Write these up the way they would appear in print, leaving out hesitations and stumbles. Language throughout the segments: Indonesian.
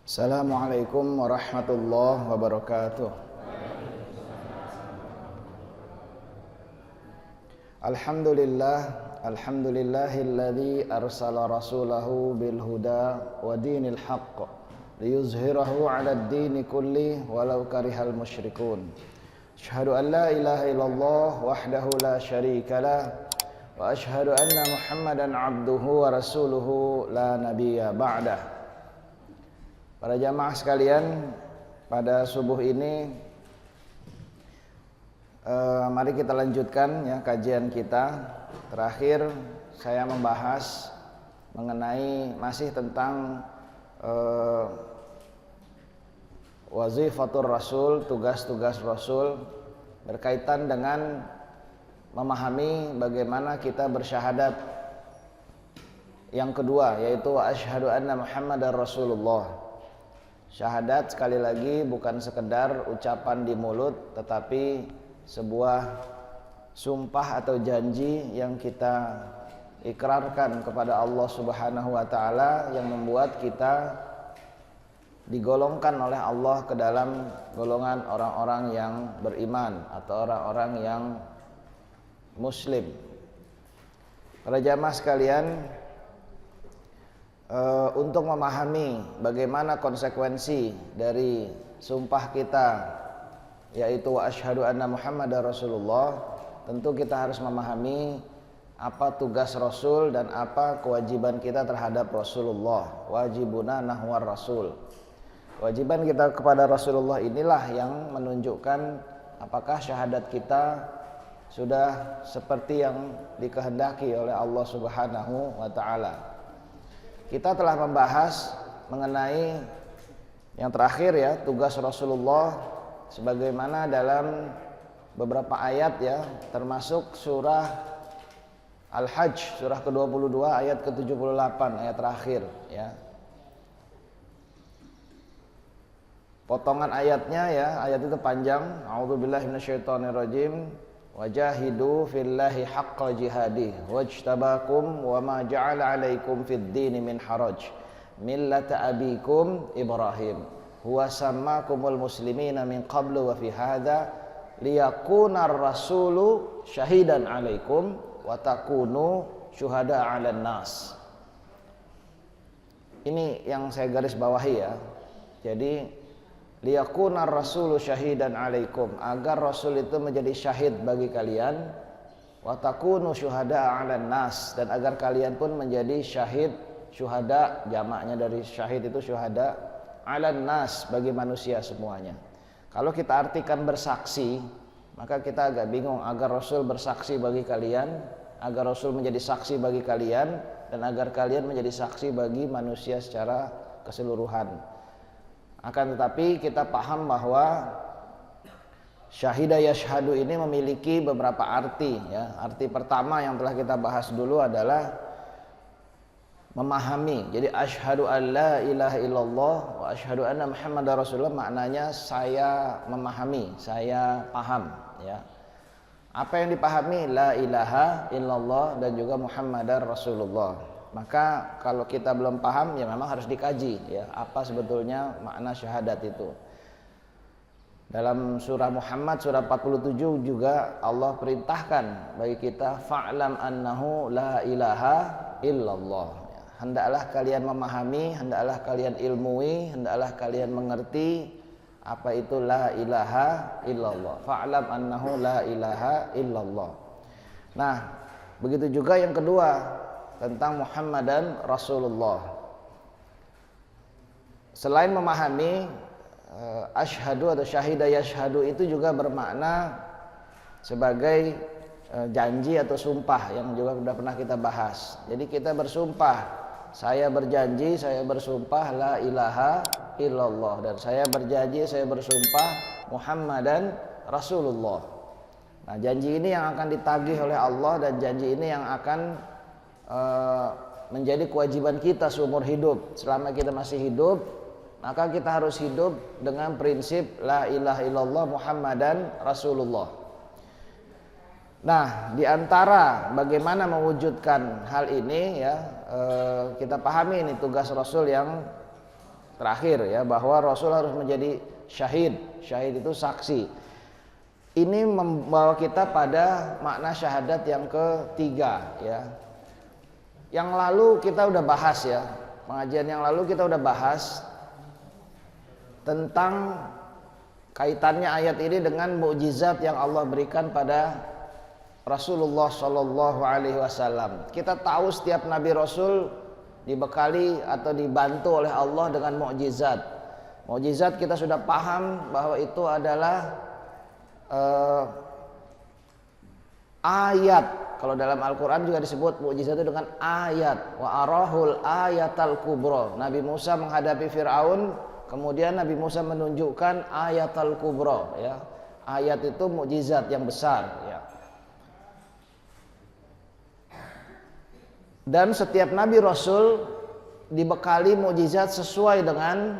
Assalamualaikum warahmatullahi wabarakatuh. Alhamdulillahilladzi arsala rasulahu bil huda wa dinil haqq liyuzhirahu 'alad dini kulli walau karihal musyrikun. Asyhadu an la ilaha illallah wahdahu la syarikalah wa asyhadu anna Muhammadan 'abduhu wa rasuluhu la nabiyya ba'dah. Para jamaah sekalian, pada subuh ini mari kita lanjutkan ya kajian kita. Terakhir saya membahas mengenai masih tentang wazifatur rasul, tugas-tugas rasul berkaitan dengan memahami bagaimana kita bersyahadat. Yang kedua yaitu wa asyhadu anna Muhammadar Rasulullah. Syahadat sekali lagi bukan sekedar ucapan di mulut, tetapi sebuah sumpah atau janji yang kita ikrarkan kepada Allah Subhanahu wa taala yang membuat kita digolongkan oleh Allah ke dalam golongan orang-orang yang beriman atau orang-orang yang muslim. Para jamaah sekalian, untuk memahami bagaimana konsekuensi dari sumpah kita yaitu wa asyhadu anna Muhammadar Rasulullah, tentu kita harus memahami apa tugas Rasul dan apa kewajiban kita terhadap Rasulullah. Wajibuna nahwar Rasul. Kewajiban kita kepada Rasulullah inilah yang menunjukkan apakah syahadat kita sudah seperti yang dikehendaki oleh Allah Subhanahu wa taala. Kita telah membahas mengenai yang terakhir ya, tugas Rasulullah sebagaimana dalam beberapa ayat ya, termasuk surah Al-Hajj, surah ke-22 ayat ke-78, ayat terakhir ya. Potongan ayatnya ya, ayat itu panjang. A'udzubillahi minasyaitonirrajim. Wajahidu fillahi haqqa jihadih wajtabakum wa ma ja'ala 'alaikum fid dini min haraj millata abikum Ibrahim huwa sammakumul muslimina min qablu wa fi hadza liyakunar rasulu syahidan 'alaikum wa takunu syuhada 'alan nas. Ini yang saya garis bawahi ya. Jadi liyakunar rasulu syahidan 'alaikum, agar rasul itu menjadi syahid bagi kalian, wa takunu syuhada 'alan nas, dan agar kalian pun menjadi syahid, syuhada jamaknya dari syahid itu syuhada, 'alan nas, bagi manusia semuanya. Kalau kita artikan bersaksi, maka kita agak bingung. Agar rasul bersaksi bagi kalian, agar rasul menjadi saksi bagi kalian, dan agar kalian menjadi saksi bagi manusia secara keseluruhan. Akan tetapi kita paham bahwa syahida yashhadu ini memiliki beberapa arti ya. Arti pertama yang telah kita bahas dulu adalah memahami. Jadi asyhadu an la ilaha illallah wa asyhadu anna Muhammadar Rasulullah, maknanya saya memahami, saya paham ya. Apa yang dipahami? La ilaha illallah dan juga Muhammadar Rasulullah. Maka kalau kita belum paham ya memang harus dikaji ya, apa sebetulnya makna syahadat itu. Dalam surah Muhammad surah 47 juga Allah perintahkan bagi kita fa'lam annahu la ilaha illallah. Hendaklah kalian memahami, hendaklah kalian ilmui, hendaklah kalian mengerti apa itu la ilaha illallah. Fa'lam annahu la ilaha illallah. Nah, begitu juga yang kedua tentang Muhammadan Rasulullah. Selain memahami, asyhadu atau syahida yashhadu itu juga bermakna sebagai janji atau sumpah yang juga sudah pernah kita bahas. Jadi kita bersumpah, saya berjanji, saya bersumpah la ilaha illallah, dan saya berjanji, saya bersumpah Muhammadan Rasulullah. Nah, janji ini yang akan ditagih oleh Allah, dan janji ini yang akan menjadi kewajiban kita seumur hidup. Selama kita masih hidup, maka kita harus hidup dengan prinsip la ilaha illallah Muhammadan Rasulullah. Nah, di antara bagaimana mewujudkan hal ini ya, kita pahami ini tugas Rasul yang terakhir ya, bahwa Rasul harus menjadi syahid. Syahid itu saksi. Ini membawa kita pada makna syahadat yang ketiga ya. Yang lalu kita udah bahas ya, pengajian yang lalu kita udah bahas tentang kaitannya ayat ini dengan mukjizat yang Allah berikan pada Rasulullah Shallallahu Alaihi Wasallam. Kita tahu setiap Nabi Rasul dibekali atau dibantu oleh Allah dengan mukjizat. Mukjizat kita sudah paham bahwa itu adalah ayat. Kalau dalam Al-Quran juga disebut mukjizat itu dengan ayat. Wa arahul ayatal kubro. Nabi Musa menghadapi Fir'aun, kemudian Nabi Musa menunjukkan ayatal kubro ya. Ayat itu mukjizat yang besar ya. Dan setiap Nabi Rasul dibekali mukjizat sesuai dengan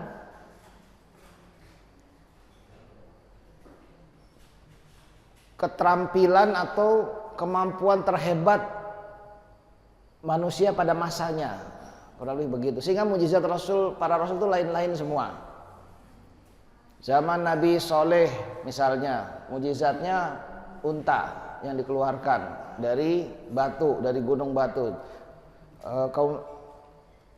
keterampilan atau kemampuan terhebat manusia pada masanya, kurang lebih begitu. Sehingga mukjizat para rasul itu lain-lain semua. Zaman Nabi Soleh misalnya, mukjizatnya unta yang dikeluarkan dari batu, dari gunung batu. Kaum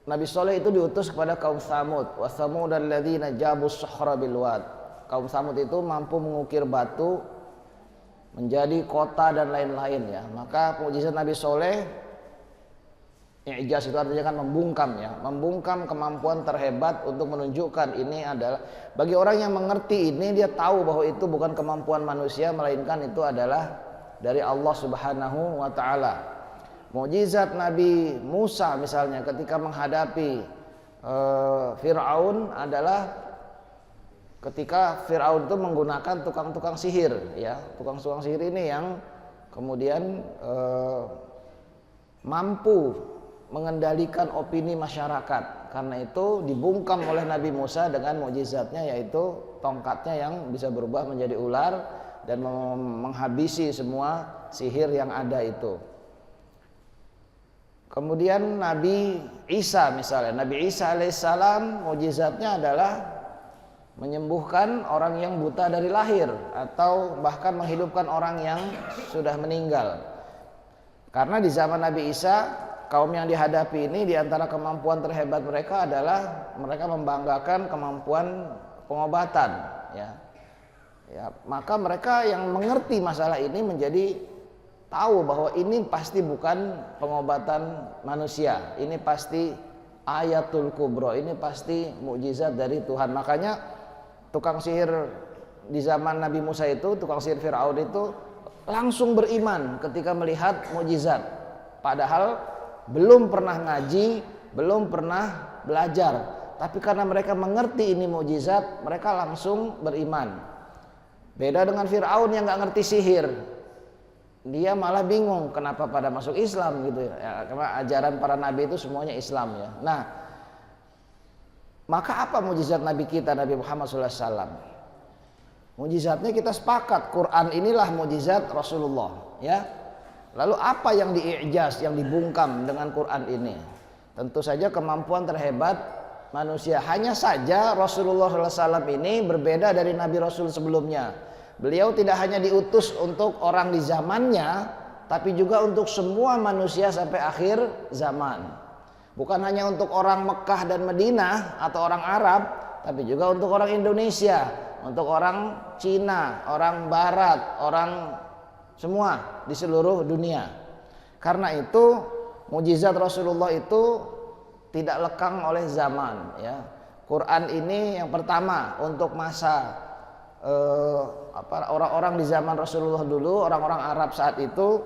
Nabi Soleh itu diutus kepada kaum Tsamud. Wa Tsamudal ladzina jabus sakhra bil wad. Kaum Tsamud itu mampu mengukir batu menjadi kota dan lain-lain ya. Maka mukjizat Nabi Soleh, i'jaz itu artinya kan membungkam ya, membungkam kemampuan terhebat untuk menunjukkan ini adalah, bagi orang yang mengerti ini dia tahu bahwa itu bukan kemampuan manusia melainkan itu adalah dari Allah Subhanahu wa taala. Mukjizat Nabi Musa misalnya ketika menghadapi Fir'aun adalah ketika Fir'aun itu menggunakan tukang-tukang sihir ya. Tukang-tukang sihir ini yang kemudian mampu mengendalikan opini masyarakat. Karena itu dibungkam oleh Nabi Musa dengan mukjizatnya, yaitu tongkatnya yang bisa berubah menjadi ular dan menghabisi semua sihir yang ada itu. Kemudian Nabi Isa misalnya, Nabi Isa alaihissalam mukjizatnya adalah menyembuhkan orang yang buta dari lahir atau bahkan menghidupkan orang yang sudah meninggal. Karena di zaman Nabi Isa, kaum yang dihadapi ini diantara kemampuan terhebat mereka adalah mereka membanggakan kemampuan pengobatan ya. Ya, maka mereka yang mengerti masalah ini menjadi tahu bahwa ini pasti bukan pengobatan manusia, ini pasti ayatul kubro, ini pasti mukjizat dari Tuhan. Makanya tukang sihir di zaman Nabi Musa itu, tukang sihir Fir'aun itu langsung beriman ketika melihat mukjizat. Padahal belum pernah ngaji, belum pernah belajar. Tapi karena mereka mengerti ini mukjizat, mereka langsung beriman. Beda dengan Fir'aun yang gak ngerti sihir. Dia malah bingung kenapa pada masuk Islam gitu ya. Karena ajaran para nabi itu semuanya Islam ya. Nah, maka apa mukjizat Nabi kita, Nabi Muhammad SAW? Mukjizatnya kita sepakat, Quran inilah mukjizat Rasulullah ya. Lalu apa yang diijaz, yang dibungkam dengan Quran ini? Tentu saja kemampuan terhebat manusia. Hanya saja Rasulullah SAW ini berbeda dari Nabi Rasul sebelumnya. Beliau tidak hanya diutus untuk orang di zamannya, tapi juga untuk semua manusia sampai akhir zaman. Bukan hanya untuk orang Mekah dan Madinah atau orang Arab, tapi juga untuk orang Indonesia, untuk orang Cina, orang Barat, orang semua di seluruh dunia. Karena itu mukjizat Rasulullah itu tidak lekang oleh zaman ya. Quran ini yang pertama untuk masa orang-orang di zaman Rasulullah dulu, orang-orang Arab saat itu,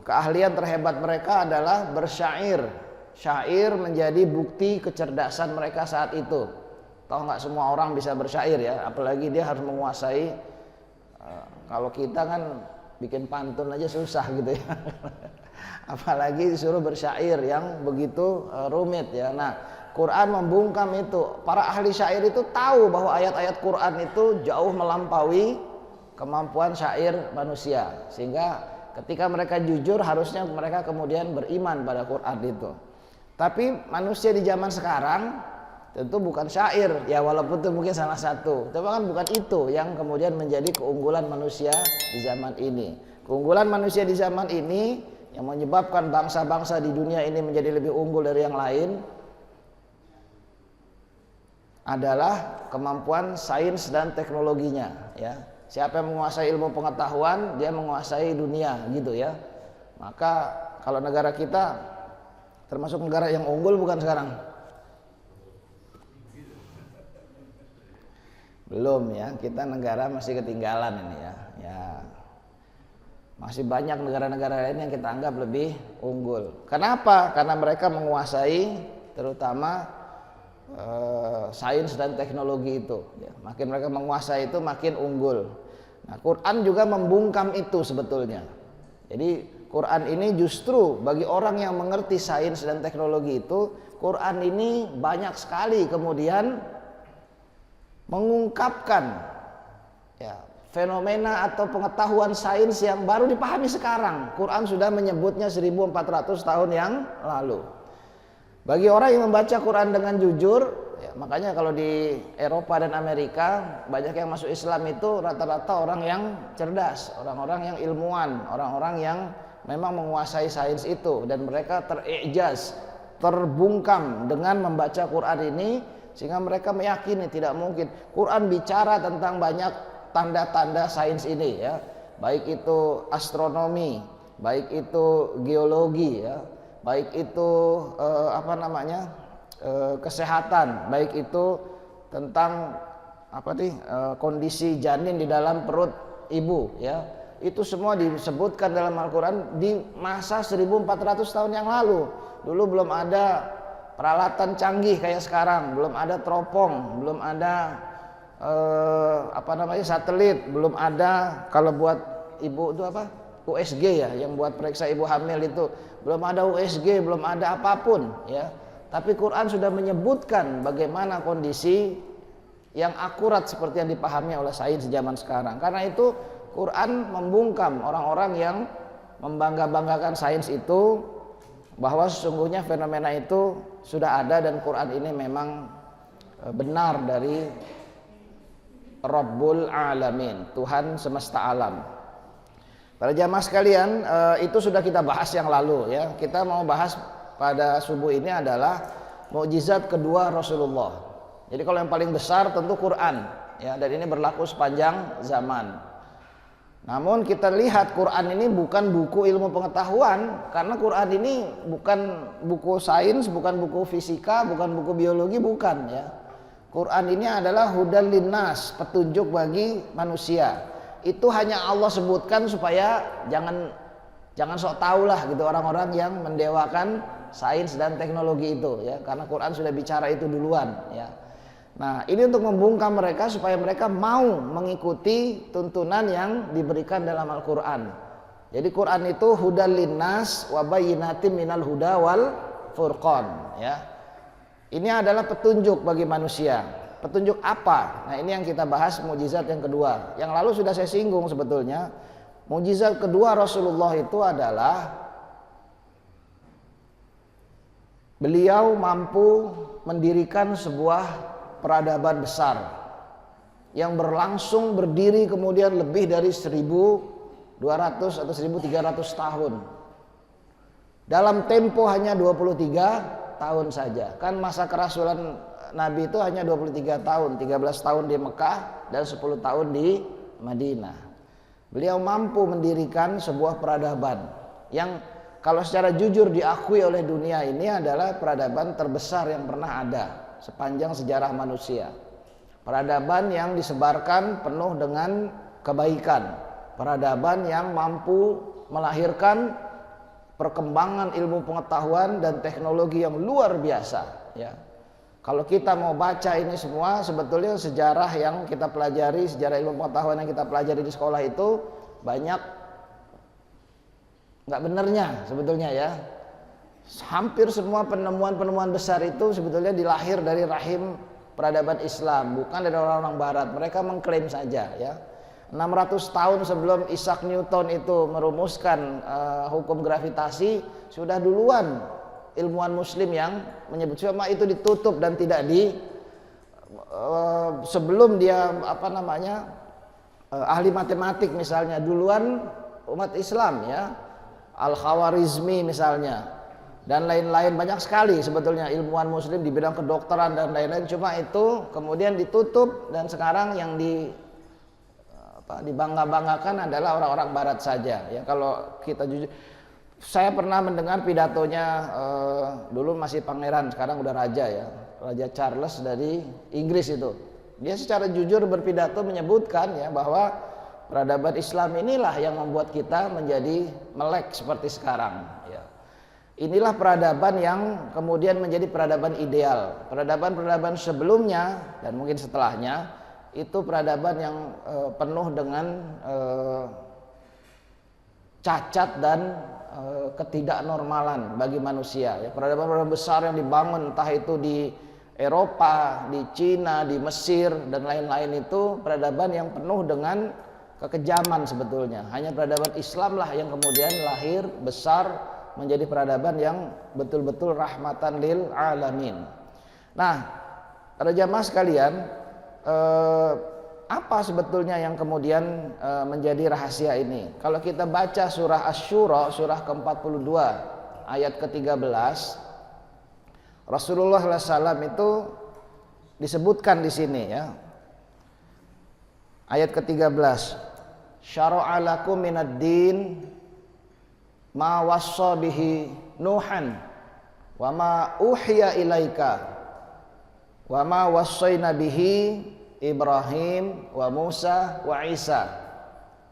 keahlian terhebat mereka adalah bersyair. Syair menjadi bukti kecerdasan mereka saat itu. Tahu nggak semua orang bisa bersyair ya, apalagi dia harus menguasai. Kalau kita kan bikin pantun aja susah gitu ya. Apalagi disuruh bersyair yang begitu rumit ya. Nah, Quran membungkam itu. Para ahli syair itu tahu bahwa ayat-ayat Quran itu jauh melampaui kemampuan syair manusia. Sehingga ketika mereka jujur harusnya mereka kemudian beriman pada Quran itu. Tapi manusia di zaman sekarang tentu bukan syair ya, walaupun itu mungkin salah satu, tapi kan bukan itu yang kemudian menjadi keunggulan manusia di zaman ini. Keunggulan manusia di zaman ini yang menyebabkan bangsa-bangsa di dunia ini menjadi lebih unggul dari yang lain adalah kemampuan sains dan teknologinya ya. Siapa yang menguasai ilmu pengetahuan, dia menguasai dunia gitu ya. Maka kalau negara kita termasuk negara yang unggul bukan sekarang? Belum ya, kita negara masih ketinggalan ini ya. Masih banyak negara-negara lain yang kita anggap lebih unggul. Kenapa? Karena mereka menguasai terutama sains dan teknologi itu. Ya, makin mereka menguasai itu makin unggul. Nah, Quran juga membungkam itu sebetulnya. Jadi Quran ini justru bagi orang yang mengerti sains dan teknologi itu, Quran ini banyak sekali kemudian mengungkapkan ya, fenomena atau pengetahuan sains yang baru dipahami sekarang. Quran sudah menyebutnya 1400 tahun yang lalu. Bagi orang yang membaca Quran dengan jujur ya, makanya kalau di Eropa dan Amerika banyak yang masuk Islam itu rata-rata orang yang cerdas, orang-orang yang ilmuwan, orang-orang yang memang menguasai sains itu, dan mereka terijaz, terbungkam dengan membaca Quran ini, sehingga mereka meyakini tidak mungkin. Quran bicara tentang banyak tanda-tanda sains ini ya, baik itu astronomi, baik itu geologi ya, baik itu kesehatan, baik itu tentang kondisi janin di dalam perut ibu ya. Itu semua disebutkan dalam Al-Quran di masa 1400 tahun yang lalu. Dulu belum ada peralatan canggih kayak sekarang, belum ada teropong, belum ada satelit, belum ada, kalau buat ibu itu USG ya, yang buat periksa ibu hamil itu, belum ada USG, belum ada apapun ya. Tapi Quran sudah menyebutkan bagaimana kondisi yang akurat seperti yang dipahami oleh sains zaman sekarang. Karena itu Quran membungkam orang-orang yang membangga-banggakan sains itu, bahwa sesungguhnya fenomena itu sudah ada dan Quran ini memang benar dari Rabbul Alamin, Tuhan semesta alam. Para jamaah sekalian, itu sudah kita bahas yang lalu ya. Kita mau bahas pada subuh ini adalah mukjizat kedua Rasulullah. Jadi kalau yang paling besar tentu Quran ya, dan ini berlaku sepanjang zaman. Namun kita lihat Quran ini bukan buku ilmu pengetahuan, karena Quran ini bukan buku sains, bukan buku fisika, bukan buku biologi, bukan ya. Quran ini adalah hudan linnas, petunjuk bagi manusia. Itu hanya Allah sebutkan supaya jangan sok tahu lah gitu orang-orang yang mendewakan sains dan teknologi itu ya, karena Quran sudah bicara itu duluan ya. Nah, ini untuk membungkam mereka supaya mereka mau mengikuti tuntunan yang diberikan dalam Al-Quran. Jadi Quran itu hudan linnas wa bayyinatin minal huda wal furqan ya. Ini adalah petunjuk bagi manusia. Petunjuk apa? Nah, ini yang kita bahas mukjizat yang kedua. Yang lalu sudah saya singgung sebetulnya. Mukjizat kedua Rasulullah itu adalah beliau mampu mendirikan sebuah peradaban besar yang berlangsung berdiri kemudian lebih dari 1200 atau 1300 tahun dalam tempo hanya 23 tahun saja. Kan masa kerasulan Nabi itu hanya 23 tahun, 13 tahun di Mekah dan 10 tahun di Madinah. Beliau mampu mendirikan sebuah peradaban yang kalau secara jujur diakui oleh dunia ini adalah peradaban terbesar yang pernah ada sepanjang sejarah manusia. Peradaban yang disebarkan penuh dengan kebaikan, peradaban yang mampu melahirkan perkembangan ilmu pengetahuan dan teknologi yang luar biasa ya. Kalau kita mau baca ini semua, sebetulnya sejarah yang kita pelajari, sejarah ilmu pengetahuan yang kita pelajari di sekolah itu banyak nggak benernya sebetulnya ya. Hampir semua penemuan-penemuan besar itu sebetulnya dilahir dari rahim peradaban Islam, bukan dari orang-orang barat. Mereka mengklaim saja ya. 600 tahun sebelum Isaac Newton itu merumuskan hukum gravitasi, sudah duluan ilmuwan muslim yang menyebut, cuma itu ditutup dan tidak sebelum dia ahli matematik misalnya, duluan umat Islam ya, Al-Khawarizmi misalnya, dan lain-lain, banyak sekali sebetulnya ilmuwan muslim di bidang kedokteran dan lain-lain, cuma itu kemudian ditutup dan sekarang yang dibangga-banggakan adalah orang-orang barat saja ya. Kalau kita jujur, saya pernah mendengar pidatonya dulu masih pangeran, sekarang udah raja ya, Raja Charles dari Inggris itu. Dia secara jujur berpidato menyebutkan ya bahwa peradaban Islam inilah yang membuat kita menjadi melek seperti sekarang ya. Inilah peradaban yang kemudian menjadi peradaban ideal. Peradaban-peradaban sebelumnya dan mungkin setelahnya itu peradaban yang penuh dengan cacat dan ketidaknormalan bagi manusia ya. Peradaban-peradaban besar yang dibangun entah itu di Eropa, di Cina, di Mesir dan lain-lain, itu peradaban yang penuh dengan kekejaman sebetulnya. Hanya peradaban Islam lah yang kemudian lahir besar menjadi peradaban yang betul-betul rahmatan lil alamin. Nah, para jamaah sekalian, apa sebetulnya yang kemudian menjadi rahasia ini? Kalau kita baca surah Asy-Syura, surah ke-42 ayat ke-13, Rasulullah SAW itu disebutkan di sini ya. Ayat ke-13, syara'a lakum minad din ma wassa bihi Nuhan wa ma uhiya ilaika wa ma wassayna bihi Ibrahim wa Musa wa Isa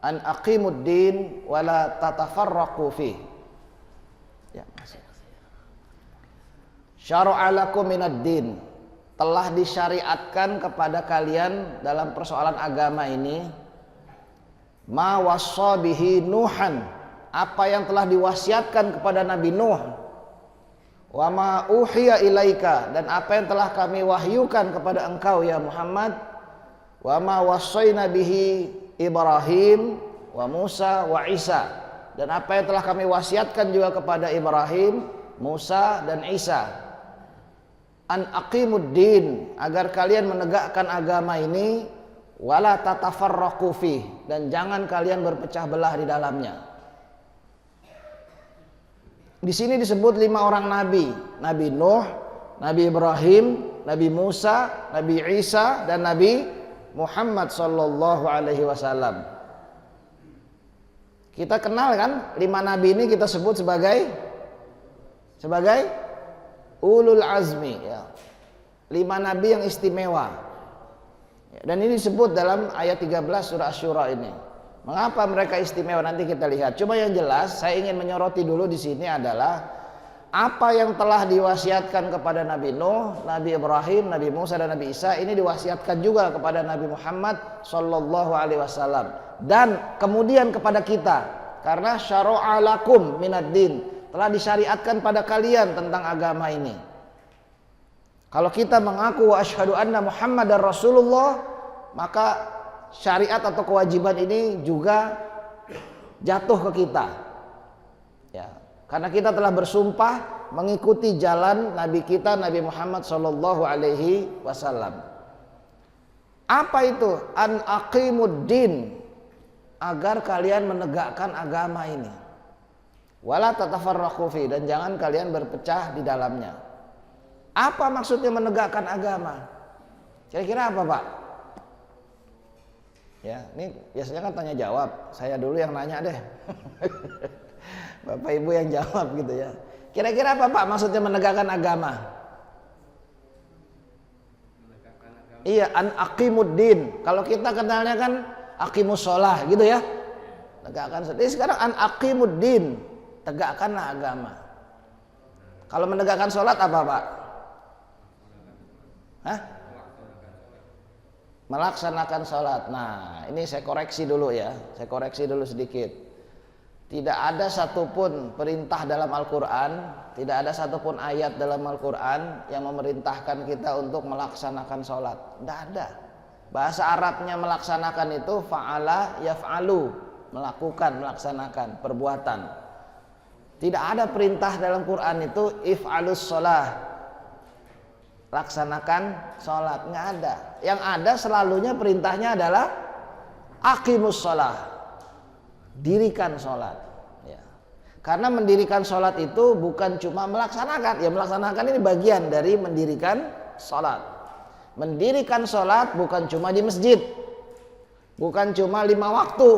an aqimud din wa la tatafarraqu fi. Ya, masih. Syara'a lakum minad din, telah disyariatkan kepada kalian dalam persoalan agama ini ma wassa bihi Nuhan, apa yang telah diwasiatkan kepada Nabi Nuh, wa ma uhiya ilaika, dan apa yang telah kami wahyukan kepada engkau ya Muhammad, wa ma wassayna bihi Ibrahim wa Musa wa Isa, dan apa yang telah kami wasiatkan juga kepada Ibrahim, Musa dan Isa, an aqimud din, agar kalian menegakkan agama ini, wala tatafarraqu fih, dan jangan kalian berpecah belah di dalamnya. Di sini disebut 5 orang nabi, Nabi Nuh, Nabi Ibrahim, Nabi Musa, Nabi Isa, dan Nabi Muhammad sallallahu alaihi wasallam. Kita kenal kan 5 nabi ini kita sebut sebagai ulul azmi ya. 5 nabi yang istimewa. Dan ini disebut dalam ayat 13 surah Asy-Syura ini. Mengapa mereka istimewa nanti kita lihat. Cuma yang jelas saya ingin menyoroti dulu di sini adalah apa yang telah diwasiatkan kepada Nabi Nuh, Nabi Ibrahim, Nabi Musa dan Nabi Isa ini diwasiatkan juga kepada Nabi Muhammad sallallahu alaihi wasallam dan kemudian kepada kita, karena syara'a lakum minad din, telah disyariatkan pada kalian tentang agama ini. Kalau kita mengaku wa asyhadu anna Muhammadar Rasulullah, maka syariat atau kewajiban ini juga jatuh ke kita ya, karena kita telah bersumpah mengikuti jalan Nabi kita Nabi Muhammad sallallahu alaihi wasallam. Apa itu? An aqimud din, agar kalian menegakkan agama ini, wala tatafarraqu fi, dan jangan kalian berpecah di dalamnya. Apa maksudnya menegakkan agama? Kira-kira apa, Pak? Ya, ini biasanya kan tanya jawab. Saya dulu yang nanya deh. Bapak Ibu yang jawab gitu ya. Kira-kira apa Pak maksudnya menegakkan agama? Iya, an aqimuddin. Kalau kita kenalnya kan aqimus shalah gitu ya. Tegakkan. Jadi sekarang an aqimuddin, tegakkanlah agama. Kalau menegakkan sholat apa Pak? Hah? Melaksanakan sholat. Nah, ini saya koreksi dulu ya. Saya koreksi dulu sedikit. Tidak ada satupun perintah dalam Al-Quran, tidak ada satupun ayat dalam Al-Quran yang memerintahkan kita untuk melaksanakan sholat. Tidak ada. Bahasa Arabnya melaksanakan itu fa'ala yaf'alu, melakukan, melaksanakan, perbuatan. Tidak ada perintah dalam Quran itu if'alus sholah, laksanakan sholat, nggak ada. Yang ada selalunya perintahnya adalah aqimus sholah, dirikan sholat. Ya. Karena mendirikan sholat itu bukan cuma melaksanakan, ya melaksanakan ini bagian dari mendirikan sholat. Mendirikan sholat bukan cuma di masjid, bukan cuma 5 waktu.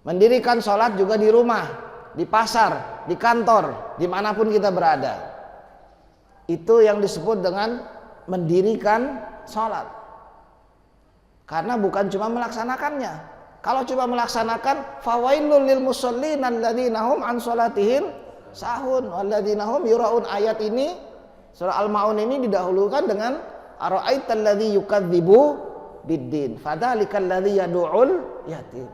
Mendirikan sholat juga di rumah, di pasar, di kantor, dimanapun kita berada. Itu yang disebut dengan mendirikan sholat. Karena bukan cuma melaksanakannya. Kalau cuma melaksanakan, fawailul lil musallin alladzina hum an sholatihim sahun walladzina hum yuraun. Ayat ini surah Al-Maun ini didahulukan dengan ara'aital ladzi yukadzibu biddin fadzalikal ladzi yad'ul yatim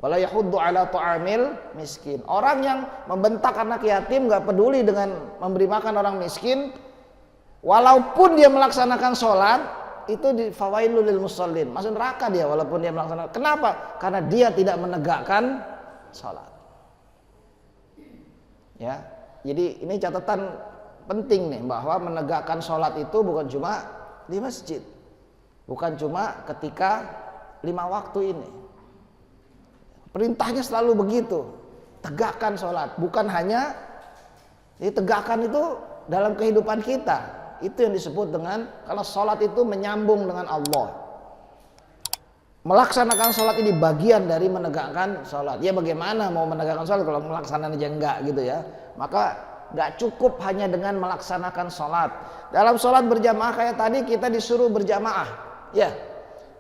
wala yahuddu ala ta'amil miskin. Orang yang membentak anak yatim, gak peduli dengan memberi makan orang miskin, walaupun dia melaksanakan sholat, itu di fawailul lil musallin, masuk neraka dia walaupun dia melaksanakan. Kenapa? Karena dia tidak menegakkan sholat. Ya, jadi ini catatan penting nih, bahwa menegakkan sholat itu bukan cuma di masjid, bukan cuma ketika 5 waktu ini. Perintahnya selalu begitu, tegakkan sholat. Bukan hanya ditegakkan itu dalam kehidupan kita. Itu yang disebut dengan, karena sholat itu menyambung dengan Allah. Melaksanakan sholat ini bagian dari menegakkan sholat. Ya bagaimana mau menegakkan sholat kalau melaksanakan aja enggak gitu ya. Maka enggak cukup hanya dengan melaksanakan sholat. Dalam sholat berjamaah kayak tadi kita disuruh berjamaah. Ya,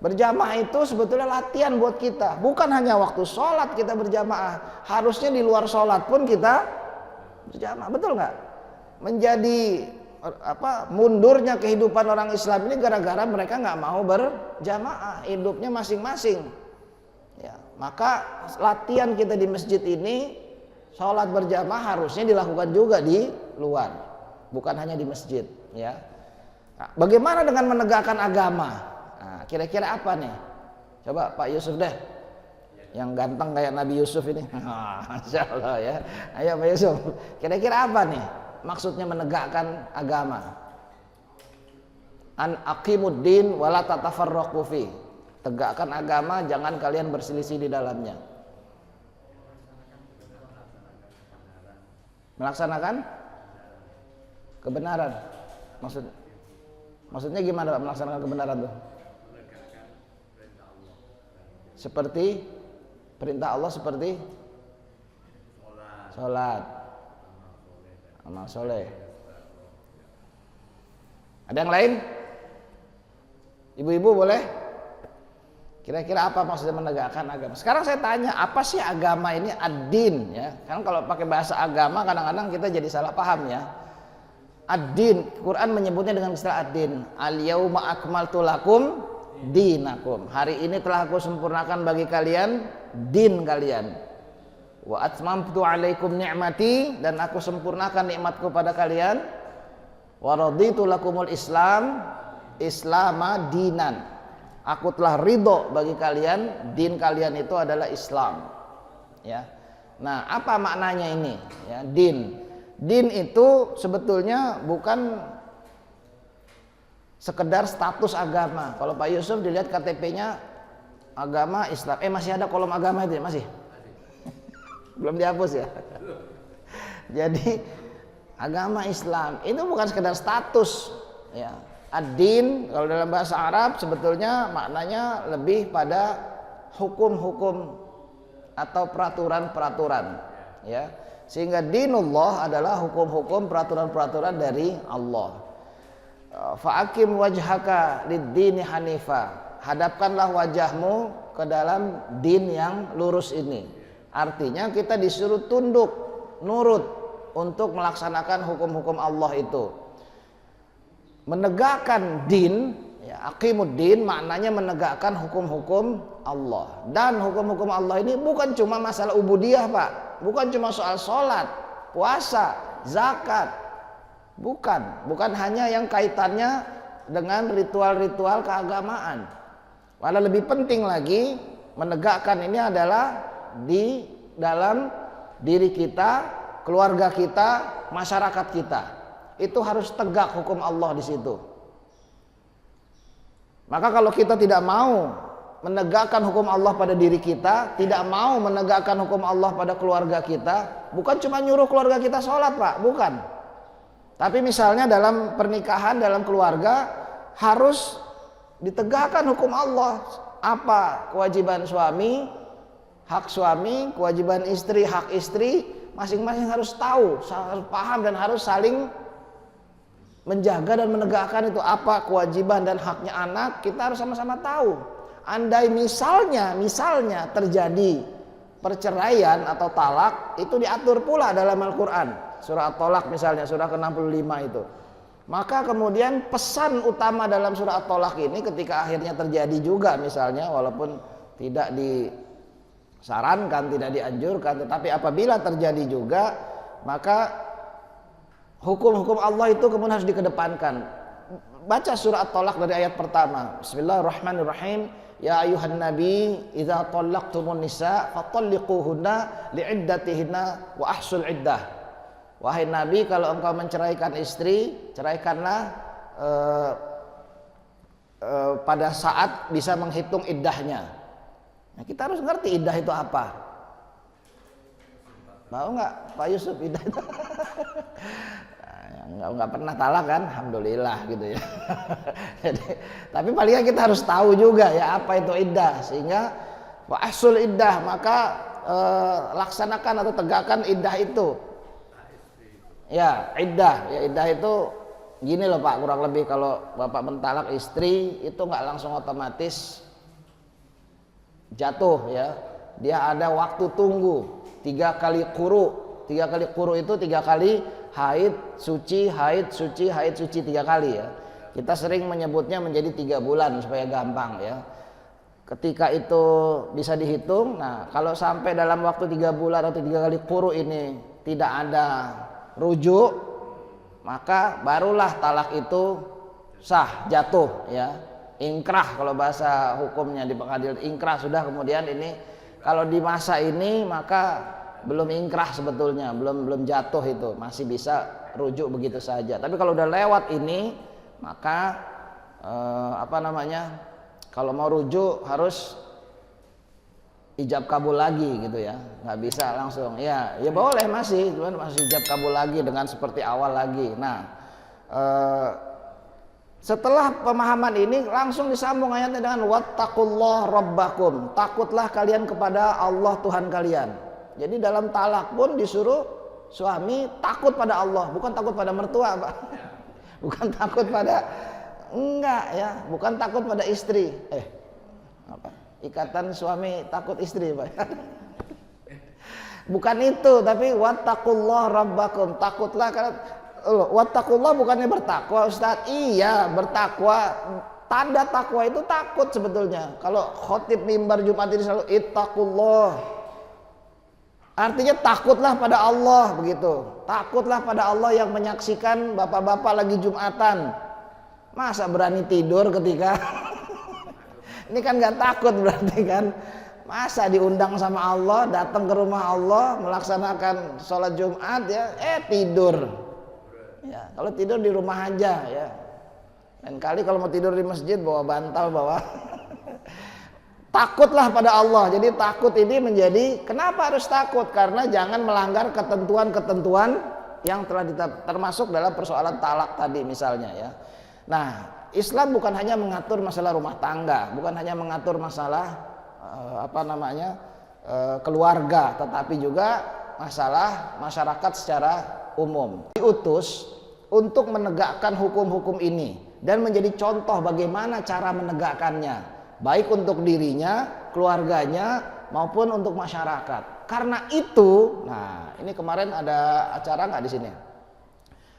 berjamaah itu sebetulnya latihan buat kita. Bukan hanya waktu sholat kita berjamaah, harusnya di luar sholat pun kita berjamaah. Betul nggak? Menjadi mundurnya kehidupan orang Islam ini gara-gara mereka nggak mau berjamaah, hidupnya masing-masing. Ya, maka latihan kita di masjid ini, sholat berjamaah harusnya dilakukan juga di luar, bukan hanya di masjid. Ya. Nah, bagaimana dengan menegakkan agama? Nah, kira-kira apa nih? Coba Pak Yusuf deh, yang ganteng kayak Nabi Yusuf ini. Masya Allah ya. Ayo Pak Yusuf, kira-kira apa nih maksudnya menegakkan agama? An aqimuddin wala tatafarraqu fi. Tegakkan agama, jangan kalian berselisih di dalamnya. Melaksanakan kebenaran. Maksudnya gimana Pak melaksanakan kebenaran tuh? Seperti perintah Allah, seperti sholat, amal soleh. Ada yang lain? Ibu-ibu boleh? Kira-kira apa maksudnya menegakkan agama? Sekarang saya tanya, apa sih agama ini? Ad-din ya. Kan kalau pakai bahasa agama kadang-kadang kita jadi salah paham ya. Ad-din, Quran menyebutnya dengan istilah ad-din. Al-yauma akmaltu lakum dinakum. Hari ini telah aku sempurnakan bagi kalian din kalian. Wa atmamtu alaikum ni'mati, dan aku sempurnakan nikmatku pada kalian. Wa raditu lakumul Islam islama dinan. Aku telah ridho bagi kalian, din kalian itu adalah Islam. Ya. Nah, apa maknanya ini? Ya, din. Din itu sebetulnya bukan sekedar status agama. Kalau Pak Yusuf dilihat KTP-nya agama Islam. Masih ada kolom agama itu ya? Masih? Belum dihapus ya? Jadi agama Islam itu bukan sekedar status ya. Ad-din kalau dalam bahasa Arab sebetulnya maknanya lebih pada hukum-hukum atau peraturan-peraturan ya. Sehingga dinullah adalah hukum-hukum peraturan-peraturan dari Allah. Fa'akim wajhaka lid-dini hanifa. Hadapkanlah wajahmu ke dalam din yang lurus ini. Artinya kita disuruh tunduk, nurut untuk melaksanakan hukum-hukum Allah itu. Menegakkan din, ya, aqimuddin maknanya menegakkan hukum-hukum Allah. Dan hukum-hukum Allah ini bukan cuma masalah ubudiyah Pak, bukan cuma soal sholat, puasa, zakat, bukan hanya yang kaitannya dengan ritual-ritual keagamaan. Malah lebih penting lagi, menegakkan ini adalah di dalam diri kita, keluarga kita, masyarakat kita. Itu harus tegak hukum Allah di situ. Maka kalau kita tidak mau menegakkan hukum Allah pada diri kita, tidak mau menegakkan hukum Allah pada keluarga kita, bukan cuma nyuruh keluarga kita sholat Pak, bukan. Tapi misalnya dalam pernikahan, dalam keluarga harus ditegakkan hukum Allah. Apa kewajiban suami, hak suami, kewajiban istri, hak istri, masing-masing harus tahu, harus paham dan harus saling menjaga dan menegakkan itu. Apa kewajiban dan haknya anak, kita harus sama-sama tahu. Andai misalnya terjadi perceraian atau talak, itu diatur pula dalam Al-Quran. Surah At-Tolak misalnya, surah ke-65 itu. Maka kemudian pesan utama dalam surah At-Tolak ini ketika akhirnya terjadi juga misalnya, walaupun tidak disarankan, tidak dianjurkan, tetapi apabila terjadi juga, maka hukum-hukum Allah itu kemudian harus dikedepankan. Baca surah At-Tolak dari ayat pertama. Bismillahirrahmanirrahim. Ya ayuhan nabi idza talaqtumun nisa fatalliquhunna li'iddatihinna wa ahsul iddah. Wahai nabi, kalau engkau menceraikan istri, ceraikanlah pada saat bisa menghitung iddahnya. Nah, kita harus ngerti iddah itu apa. Mau nggak Pak Yusuf iddah itu? Nggak pernah talak kan, alhamdulillah gitu ya. Jadi, tapi paling kita harus tahu juga ya apa itu iddah, sehingga wa ahsul iddah, maka laksanakan atau tegakkan iddah itu. Ya iddah itu gini loh Pak, kurang lebih kalau bapak mentalak istri itu nggak langsung otomatis jatuh ya, dia ada waktu tunggu 3 kali quru. 3 kali quru itu 3 kali haid suci 3 kali ya. Kita sering menyebutnya menjadi 3 bulan supaya gampang ya. Ketika itu bisa dihitung, nah kalau sampai dalam waktu 3 bulan atau 3 kali quru ini tidak ada rujuk, maka barulah talak itu sah, jatuh ya. Ingkrah kalau bahasa hukumnya di pengadilan, ingkrah sudah. Kemudian ini kalau di masa ini maka belum ingkrah sebetulnya, belum jatuh, itu masih bisa rujuk begitu saja. Tapi kalau udah lewat ini, maka kalau mau rujuk harus ijab kabul lagi gitu ya, nggak bisa langsung ya boleh masih, cuman masih ijab kabul lagi dengan seperti awal lagi. Nah setelah pemahaman ini langsung disambung ayatnya dengan wattaqullah rabbakum, takutlah kalian kepada Allah Tuhan kalian. Jadi dalam talak pun disuruh suami takut pada Allah, bukan takut pada mertua Pak. Bukan takut pada, enggak ya, bukan takut pada istri. Ikatan suami takut istri Pak. Bukan itu, tapi wattaqullah rabbakum, takutlah karena wattaqullah bukannya bertakwa Ustaz. Iya, bertakwa. Tanda takwa itu takut sebetulnya. Kalau khotib mimbar Jumat ini selalu ittaqullah, artinya takutlah pada Allah begitu. Takutlah pada Allah yang menyaksikan bapak-bapak lagi Jumatan. Masa berani tidur ketika ini kan nggak takut berarti kan. Masa diundang sama Allah, datang ke rumah Allah, melaksanakan sholat Jumat ya, tidur. Ya, kalau tidur di rumah aja ya. Lain kali kalau mau tidur di masjid bawa bantal, bawa. Takutlah pada Allah. Jadi takut ini menjadi, kenapa harus takut? Karena jangan melanggar ketentuan-ketentuan yang telah termasuk dalam persoalan talak tadi misalnya ya. Nah, Islam bukan hanya mengatur masalah rumah tangga, bukan hanya mengatur masalah keluarga, tetapi juga masalah masyarakat secara umum. Diutus untuk menegakkan hukum-hukum ini dan menjadi contoh bagaimana cara menegakkannya, baik untuk dirinya, keluarganya, maupun untuk masyarakat. Karena itu, nah ini kemarin ada acara nggak di sini?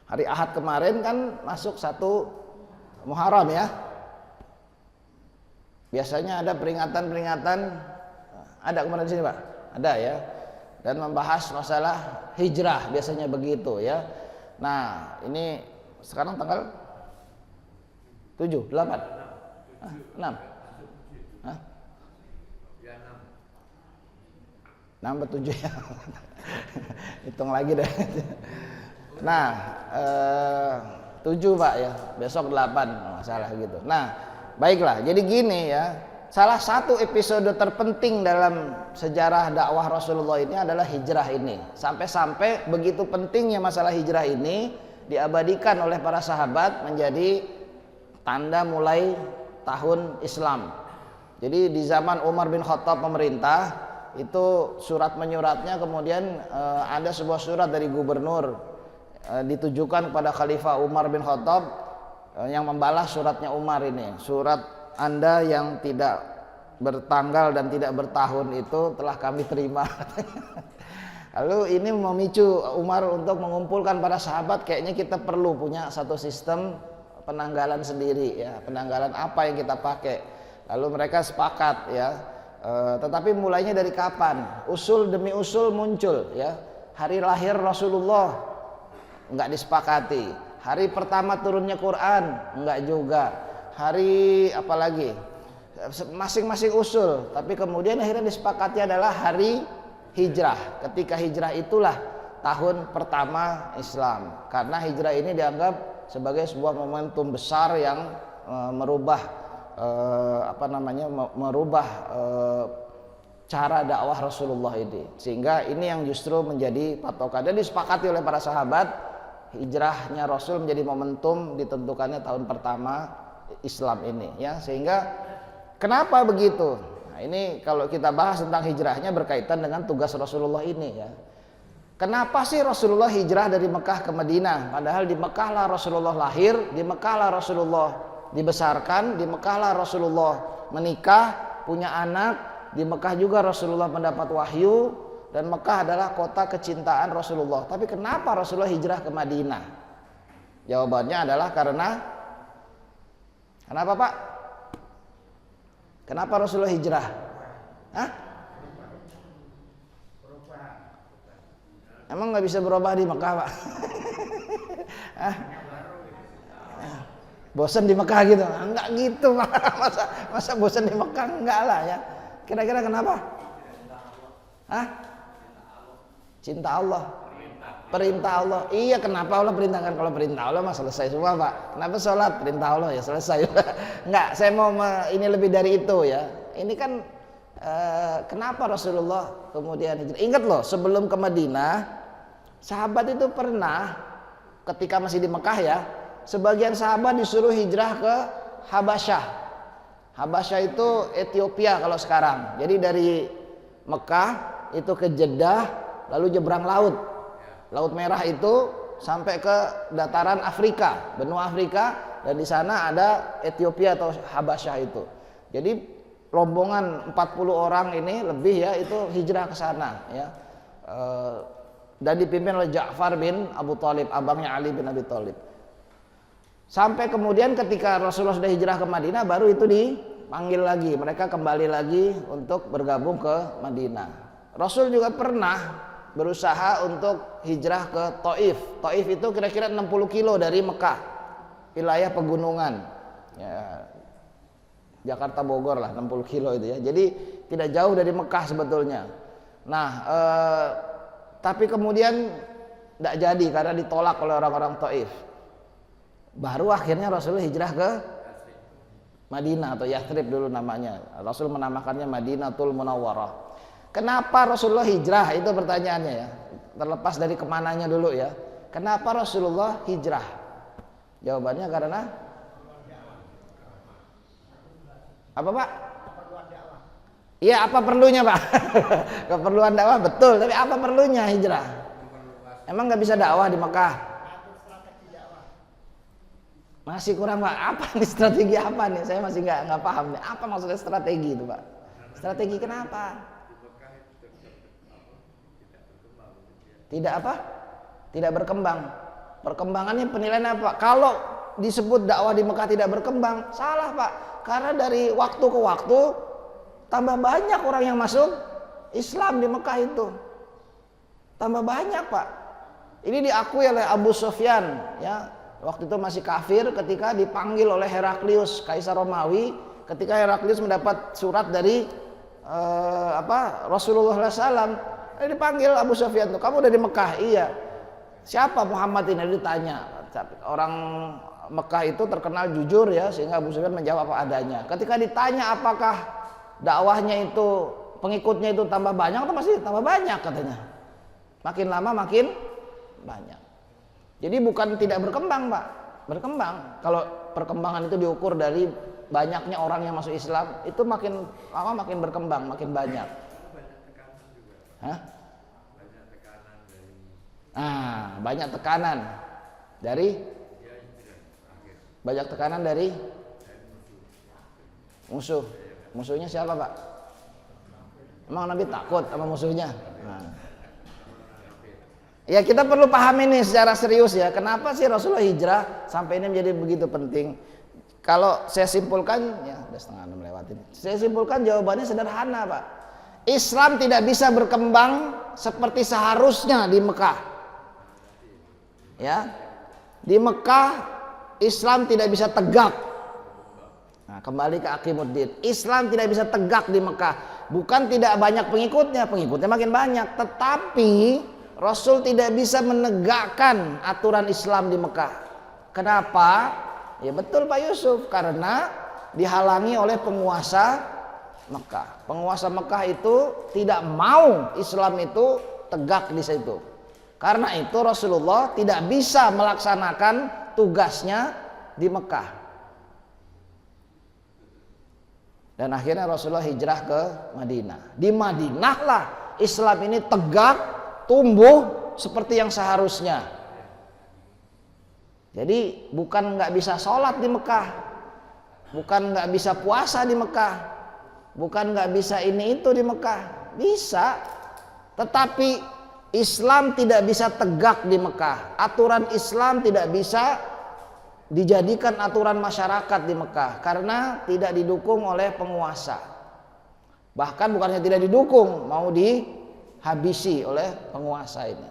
Hari Ahad kemarin kan masuk 1 Muharram ya. Biasanya ada peringatan-peringatan, ada kemarin di sini Pak, ada ya. Dan membahas masalah hijrah, biasanya begitu ya. Nah ini sekarang tanggal 7, 8, 6. Nambah 7 ya. Hitung lagi deh. Nah, 7 Pak ya. Besok 8, salah gitu. Nah, baiklah. Jadi gini ya. Salah satu episode terpenting dalam sejarah dakwah Rasulullah ini adalah hijrah ini. Sampai-sampai begitu pentingnya masalah hijrah ini diabadikan oleh para sahabat menjadi tanda mulai tahun Islam. Jadi di zaman Umar bin Khattab pemerintah, itu surat menyuratnya kemudian ada sebuah surat dari gubernur ditujukan kepada Khalifah Umar bin Khattab yang membalas suratnya Umar ini. Surat Anda yang tidak bertanggal dan tidak bertahun itu telah kami terima. Lalu ini memicu Umar untuk mengumpulkan para sahabat, kayaknya kita perlu punya satu sistem penanggalan sendiri ya. Penanggalan apa yang kita pakai. Lalu mereka sepakat ya. Tetapi mulainya dari kapan? Usul demi usul muncul ya. Hari lahir Rasulullah enggak disepakati. Hari pertama turunnya Quran enggak juga. Hari apa lagi? Masing-masing usul. Tapi kemudian akhirnya disepakati adalah hari hijrah. Ketika hijrah itulah tahun pertama Islam. Karena hijrah ini dianggap sebagai sebuah momentum besar yang merubah merubah cara dakwah Rasulullah ini. Sehingga ini yang justru menjadi patokan. Dan disepakati oleh para sahabat, hijrahnya Rasul menjadi momentum ditentukannya tahun pertama Islam ini ya. Sehingga kenapa begitu? Nah, ini kalau kita bahas tentang hijrahnya berkaitan dengan tugas Rasulullah ini ya. Kenapa sih Rasulullah hijrah dari Mekah ke Madinah? Padahal di Mekah lah Rasulullah lahir, di Mekah lah Rasulullah dibesarkan, di Mekah lah Rasulullah menikah, punya anak, di Mekah juga Rasulullah mendapat wahyu, dan Mekah adalah kota kecintaan Rasulullah. Tapi kenapa Rasulullah hijrah ke Madinah? Jawabannya adalah karena kenapa Pak? Kenapa Rasulullah hijrah? Hah? Emang nggak bisa berubah di Mekah Pak? Hah? Bosan di Mekah gitu? Enggak gitu Pak. Masa bosan di Mekah? Enggak lah ya. Kira-kira kenapa? Hah? Cinta Allah. Perintah Allah. Iya, kenapa Allah perintahkan? Kalau perintah Allah mah selesai semua Pak. Kenapa sholat? Perintah Allah ya selesai. Enggak, saya mau ini lebih dari itu ya. Ini kan kenapa Rasulullah kemudian hijrah? Ingat loh, sebelum ke Madinah, sahabat itu pernah ketika masih di Mekah ya, sebagian sahabat disuruh hijrah ke Habasyah. Habasyah itu Ethiopia kalau sekarang. Jadi dari Mekah itu ke Jeddah, lalu nyebrang laut. Laut Merah itu sampai ke dataran Afrika, benua Afrika, dan di sana ada Ethiopia atau Habasyah itu. Jadi rombongan 40 orang ini lebih ya, itu hijrah ke sana ya. Dan dipimpin oleh Ja'far bin Abu Thalib, abangnya Ali bin Abi Thalib. Sampai kemudian ketika Rasulullah sudah hijrah ke Madinah, baru itu dipanggil lagi, mereka kembali lagi untuk bergabung ke Madinah. Rasul juga pernah berusaha untuk hijrah ke Taif. Taif itu kira-kira 60 kilo dari Mekah, wilayah pegunungan ya, Jakarta Bogor lah 60 kilo itu ya. Jadi tidak jauh dari Mekah sebetulnya. Nah tapi kemudian tidak jadi karena ditolak oleh orang-orang Taif. Baru akhirnya Rasul hijrah ke Madinah atau Yathrib dulu namanya. Rasul menamakannya Madinatul Munawwarah. Kenapa Rasulullah hijrah? Itu pertanyaannya ya. Terlepas dari kemananya dulu ya. Kenapa Rasulullah hijrah? Jawabannya karena apa Pak? Iya, apa perlunya Pak? Keperluan dakwah betul, tapi apa perlunya hijrah? Emang nggak bisa dakwah di Mekah? Masih kurang Pak. Apa nih strategi apa nih? Saya masih nggak paham nih. Apa maksudnya strategi itu Pak? Strategi kenapa? Tidak apa? Tidak berkembang. Perkembangannya penilaian apa? Kalau disebut dakwah di Mekah tidak berkembang, salah Pak. Karena dari waktu ke waktu tambah banyak orang yang masuk Islam di Mekah itu. Tambah banyak Pak. Ini diakui oleh Abu Sufyan ya. Waktu itu masih kafir ketika dipanggil oleh Heraklius, Kaisar Romawi. Ketika Heraklius mendapat surat dari Rasulullah SAW. Dipanggil Abu Sufyan tuh, kamu udah di Mekah? Iya. Siapa Muhammad ini? Ditanya. Orang Mekah itu terkenal jujur ya, sehingga Abu Sufyan menjawab apa adanya. Ketika ditanya apakah dakwahnya itu, pengikutnya itu tambah banyak atau masih tambah banyak, katanya. Makin lama makin banyak. Jadi bukan tidak berkembang, Pak. Berkembang. Kalau perkembangan itu diukur dari banyaknya orang yang masuk Islam, itu makin lama makin berkembang, makin banyak. Hah? Banyak tekanan dari musuh. Musuhnya siapa, Pak? Emang Nabi takut sama musuhnya? Ya, kita perlu paham ini secara serius ya. Kenapa sih Rasulullah hijrah sampai ini menjadi begitu penting? Kalau saya simpulkan, ya udah setengah 6 lewat ini. Saya simpulkan jawabannya sederhana, Pak. Islam tidak bisa berkembang seperti seharusnya di Mekah. Ya, di Mekah Islam tidak bisa tegak. Nah, kembali ke Aqimuddin. Islam tidak bisa tegak di Mekah. Bukan tidak banyak pengikutnya makin banyak. Tetapi Rasul tidak bisa menegakkan aturan Islam di Mekah. Kenapa? Ya betul Pak Yusuf, karena dihalangi oleh penguasa Mekah. Penguasa Mekah itu tidak mau Islam itu tegak di situ. Karena itu Rasulullah tidak bisa melaksanakan tugasnya di Mekah. Dan akhirnya Rasulullah hijrah ke Madinah. Di Madinah lah Islam ini tegak, tumbuh seperti yang seharusnya. Jadi bukan nggak bisa sholat di Mekah, bukan nggak bisa puasa di Mekah, bukan nggak bisa ini itu di Mekah, bisa. Tetapi Islam tidak bisa tegak di Mekah. Aturan Islam tidak bisa dijadikan aturan masyarakat di Mekah karena tidak didukung oleh penguasa. Bahkan bukannya tidak didukung, mau dihabisi oleh penguasa ini.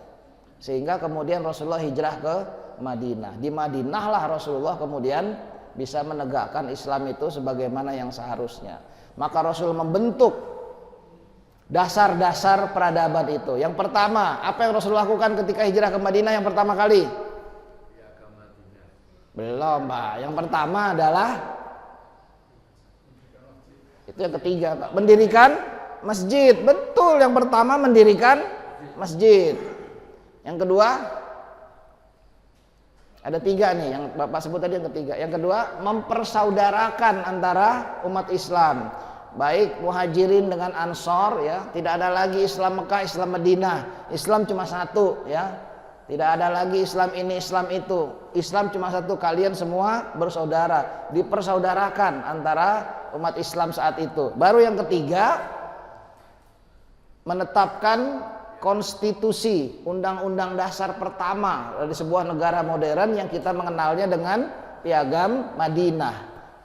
Sehingga kemudian Rasulullah hijrah ke Madinah. Di Madinah lah Rasulullah kemudian bisa menegakkan Islam itu sebagaimana yang seharusnya. Maka Rasul membentuk dasar-dasar peradaban itu. Yang pertama, apa yang Rasul lakukan ketika hijrah ke Madinah yang pertama kali? Belum, Pak. Yang pertama adalah itu yang ketiga, Pak. Mendirikan masjid. Betul, yang pertama mendirikan masjid. Yang kedua, ada 3 nih yang Bapak sebut tadi, yang ketiga. Yang kedua, mempersaudarakan antara umat Islam, baik muhajirin dengan ansor ya. Tidak ada lagi Islam Mekah, Islam Madinah. Islam cuma satu ya. Tidak ada lagi Islam ini, Islam itu. Islam cuma satu, kalian semua bersaudara. Dipersaudarakan antara umat Islam saat itu. Baru yang ketiga, menetapkan konstitusi, undang-undang dasar pertama dari sebuah negara modern yang kita mengenalnya dengan Piagam Madinah.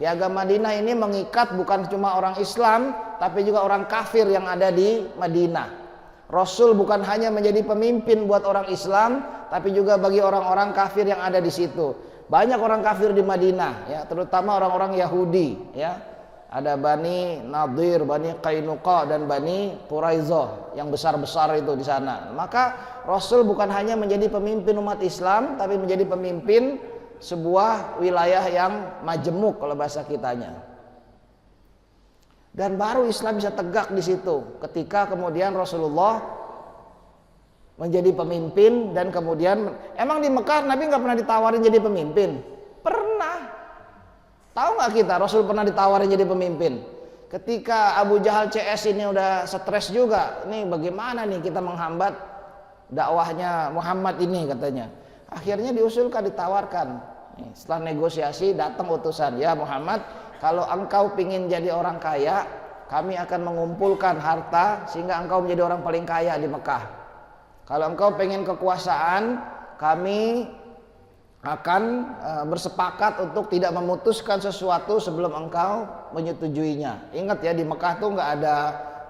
Piagam Madinah ini mengikat bukan cuma orang Islam, tapi juga orang kafir yang ada di Madinah. Rasul bukan hanya menjadi pemimpin buat orang Islam, tapi juga bagi orang-orang kafir yang ada di situ. Banyak orang kafir di Madinah, ya, terutama orang-orang Yahudi, ya. Ada Bani Nadir, Bani Qainuqa dan Bani Quraizoh yang besar-besar itu di sana. Maka Rasul bukan hanya menjadi pemimpin umat Islam, tapi menjadi pemimpin sebuah wilayah yang majemuk kalau bahasa kitanya. Dan baru Islam bisa tegak di situ ketika kemudian Rasulullah menjadi pemimpin. Dan kemudian emang di Mekah Nabi nggak pernah ditawarin jadi pemimpin? Pernah. Tahu nggak kita Rasul pernah ditawarin jadi pemimpin? Ketika Abu Jahal CS ini udah stres juga, ini bagaimana nih kita menghambat dakwahnya Muhammad ini katanya. Akhirnya diusulkan, ditawarkan. Setelah negosiasi datang utusan, ya Muhammad, kalau engkau pingin jadi orang kaya, kami akan mengumpulkan harta sehingga engkau menjadi orang paling kaya di Mekah. Kalau engkau pengen kekuasaan, kami akan bersepakat untuk tidak memutuskan sesuatu sebelum engkau menyetujuinya. Ingat ya, di Mekah tuh nggak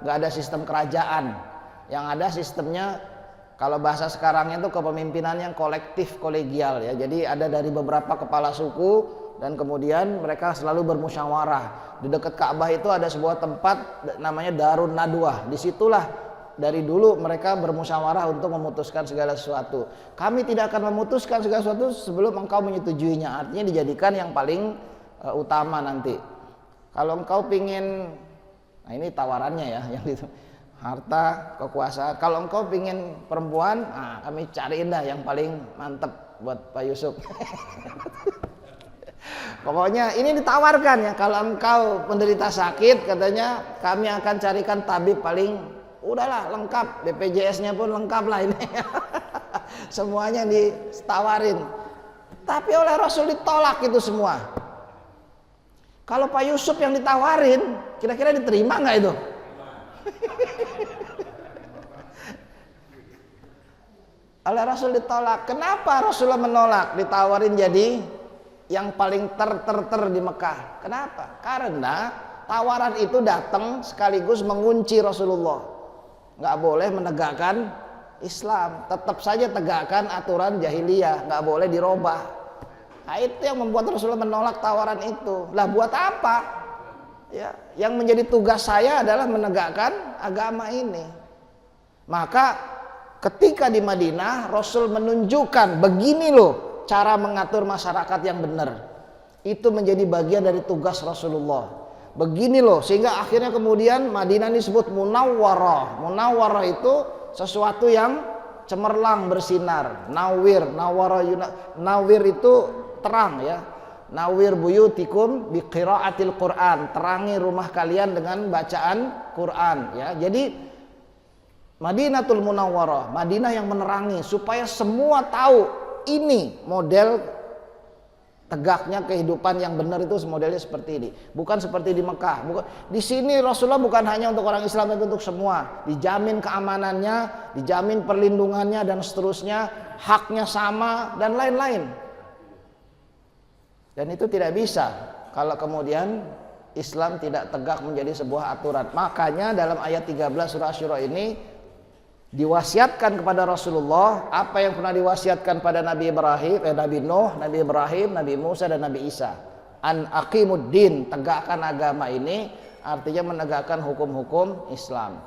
ada sistem kerajaan. Yang ada sistemnya, kalau bahasa sekarangnya itu kepemimpinan yang kolektif kolegial ya. Jadi ada dari beberapa kepala suku dan kemudian mereka selalu bermusyawarah. Di dekat Ka'bah itu ada sebuah tempat namanya Darun Nadwah. Disitulah dari dulu mereka bermusyawarah untuk memutuskan segala sesuatu. Kami tidak akan memutuskan segala sesuatu sebelum engkau menyetujuinya. Artinya dijadikan yang paling utama nanti. Kalau engkau pingin, nah ini tawarannya ya, yang itu harta, kekuasaan. Kalau engkau pingin perempuan, nah kami cariin dah yang paling mantep buat Pak Yusuf. Pokoknya ini ditawarkan ya, kalau engkau menderita sakit katanya kami akan carikan tabib paling udahlah lengkap, BPJS-nya pun lengkap lah ini. Semuanya ditawarin. Tapi oleh Rasul ditolak itu semua. Kalau Pak Yusuf yang ditawarin, kira-kira diterima nggak itu? Oleh Rasul ditolak. Kenapa Rasulullah menolak? Ditawarin jadi yang paling ter di Mekah. Kenapa? Karena tawaran itu datang sekaligus mengunci Rasulullah. Nggak boleh menegakkan Islam. Tetap saja tegakkan aturan jahiliyah. Nggak boleh dirubah. Nah, itu yang membuat Rasulullah menolak tawaran itu. Lah buat apa? Ya, yang menjadi tugas saya adalah menegakkan agama ini. Maka ketika di Madinah Rasul menunjukkan begini loh cara mengatur masyarakat yang benar. Itu menjadi bagian dari tugas Rasulullah. Begini loh, sehingga akhirnya kemudian Madinah disebut Munawwarah. Munawwarah itu sesuatu yang cemerlang bersinar. Nawir, nawara, nawir itu terang ya. Nawir buyutikum biqiraatil Quran, terangi rumah kalian dengan bacaan Quran ya. Jadi Madinatul Munawwarah, Madinah yang menerangi supaya semua tahu ini model tegaknya kehidupan yang benar itu modelnya seperti ini. Bukan seperti di Mekah. Bukan. Di sini Rasulullah bukan hanya untuk orang Islam tapi untuk semua. Dijamin keamanannya, dijamin perlindungannya dan seterusnya, haknya sama dan lain-lain. Dan itu tidak bisa kalau kemudian Islam tidak tegak menjadi sebuah aturan. Makanya dalam ayat 13 surah Asy-Syura ini diwasiatkan kepada Rasulullah apa yang pernah diwasiatkan pada Nabi Ibrahim, Nabi Nuh, Nabi Ibrahim, Nabi Musa dan Nabi Isa. An aqimuddin, tegakkan agama ini, artinya menegakkan hukum-hukum Islam.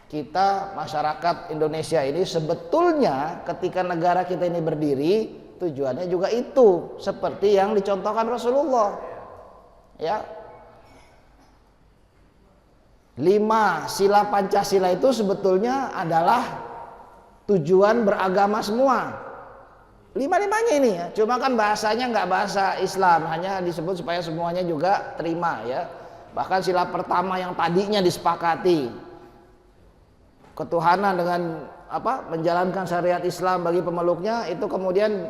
Kita masyarakat Indonesia ini sebetulnya ketika negara kita ini berdiri tujuannya juga itu seperti yang dicontohkan Rasulullah. Ya. 5 sila Pancasila itu sebetulnya adalah tujuan beragama semua. 5-5-nya ini ya. Cuma kan bahasanya nggak bahasa Islam, hanya disebut supaya semuanya juga terima ya. Bahkan sila pertama yang tadinya disepakati ketuhanan dengan menjalankan syariat Islam bagi pemeluknya itu kemudian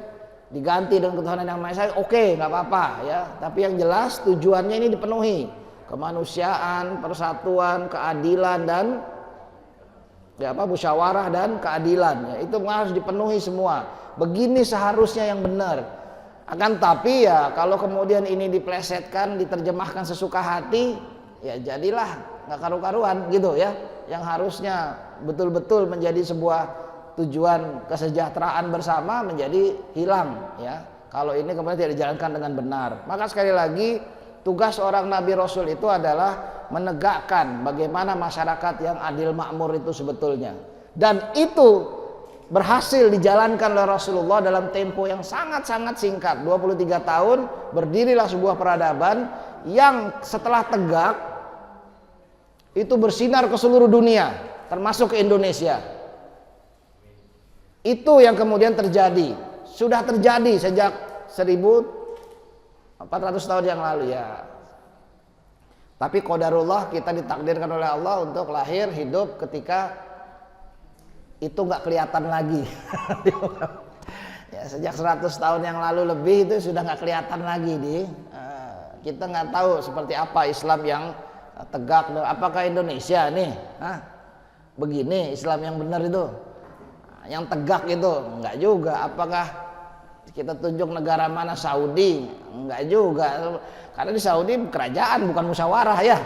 diganti dengan ketuhanan yang Maha Esa. Oke, nggak apa-apa ya. Tapi yang jelas tujuannya ini dipenuhi. Kemanusiaan, persatuan, keadilan dan musyawarah dan keadilan ya, itu harus dipenuhi semua. Begini seharusnya yang benar. Akan tapi ya kalau kemudian ini diplesetkan, diterjemahkan sesuka hati, ya jadilah nggak karu-karuan gitu ya. Yang harusnya betul-betul menjadi sebuah tujuan kesejahteraan bersama menjadi hilang ya. Kalau ini kemudian tidak dijalankan dengan benar. Maka sekali lagi tugas orang Nabi Rasul itu adalah menegakkan bagaimana masyarakat yang adil makmur itu sebetulnya. Dan itu berhasil dijalankan oleh Rasulullah dalam tempo yang sangat-sangat singkat. 23 tahun berdirilah sebuah peradaban yang setelah tegak itu bersinar ke seluruh dunia, termasuk ke Indonesia. Itu yang kemudian terjadi. Sudah terjadi sejak 1400 tahun yang lalu ya. Tapi qadarullah, kita ditakdirkan oleh Allah untuk lahir hidup ketika itu nggak kelihatan lagi. Ya, sejak 100 tahun yang lalu lebih itu sudah nggak kelihatan lagi kita nggak tahu seperti apa Islam yang tegak. Apakah Indonesia nih begini Islam yang benar itu, yang tegak itu? Enggak juga. Apakah kita tunjuk negara mana? Saudi? Enggak juga, karena di Saudi kerajaan bukan musyawarah ya.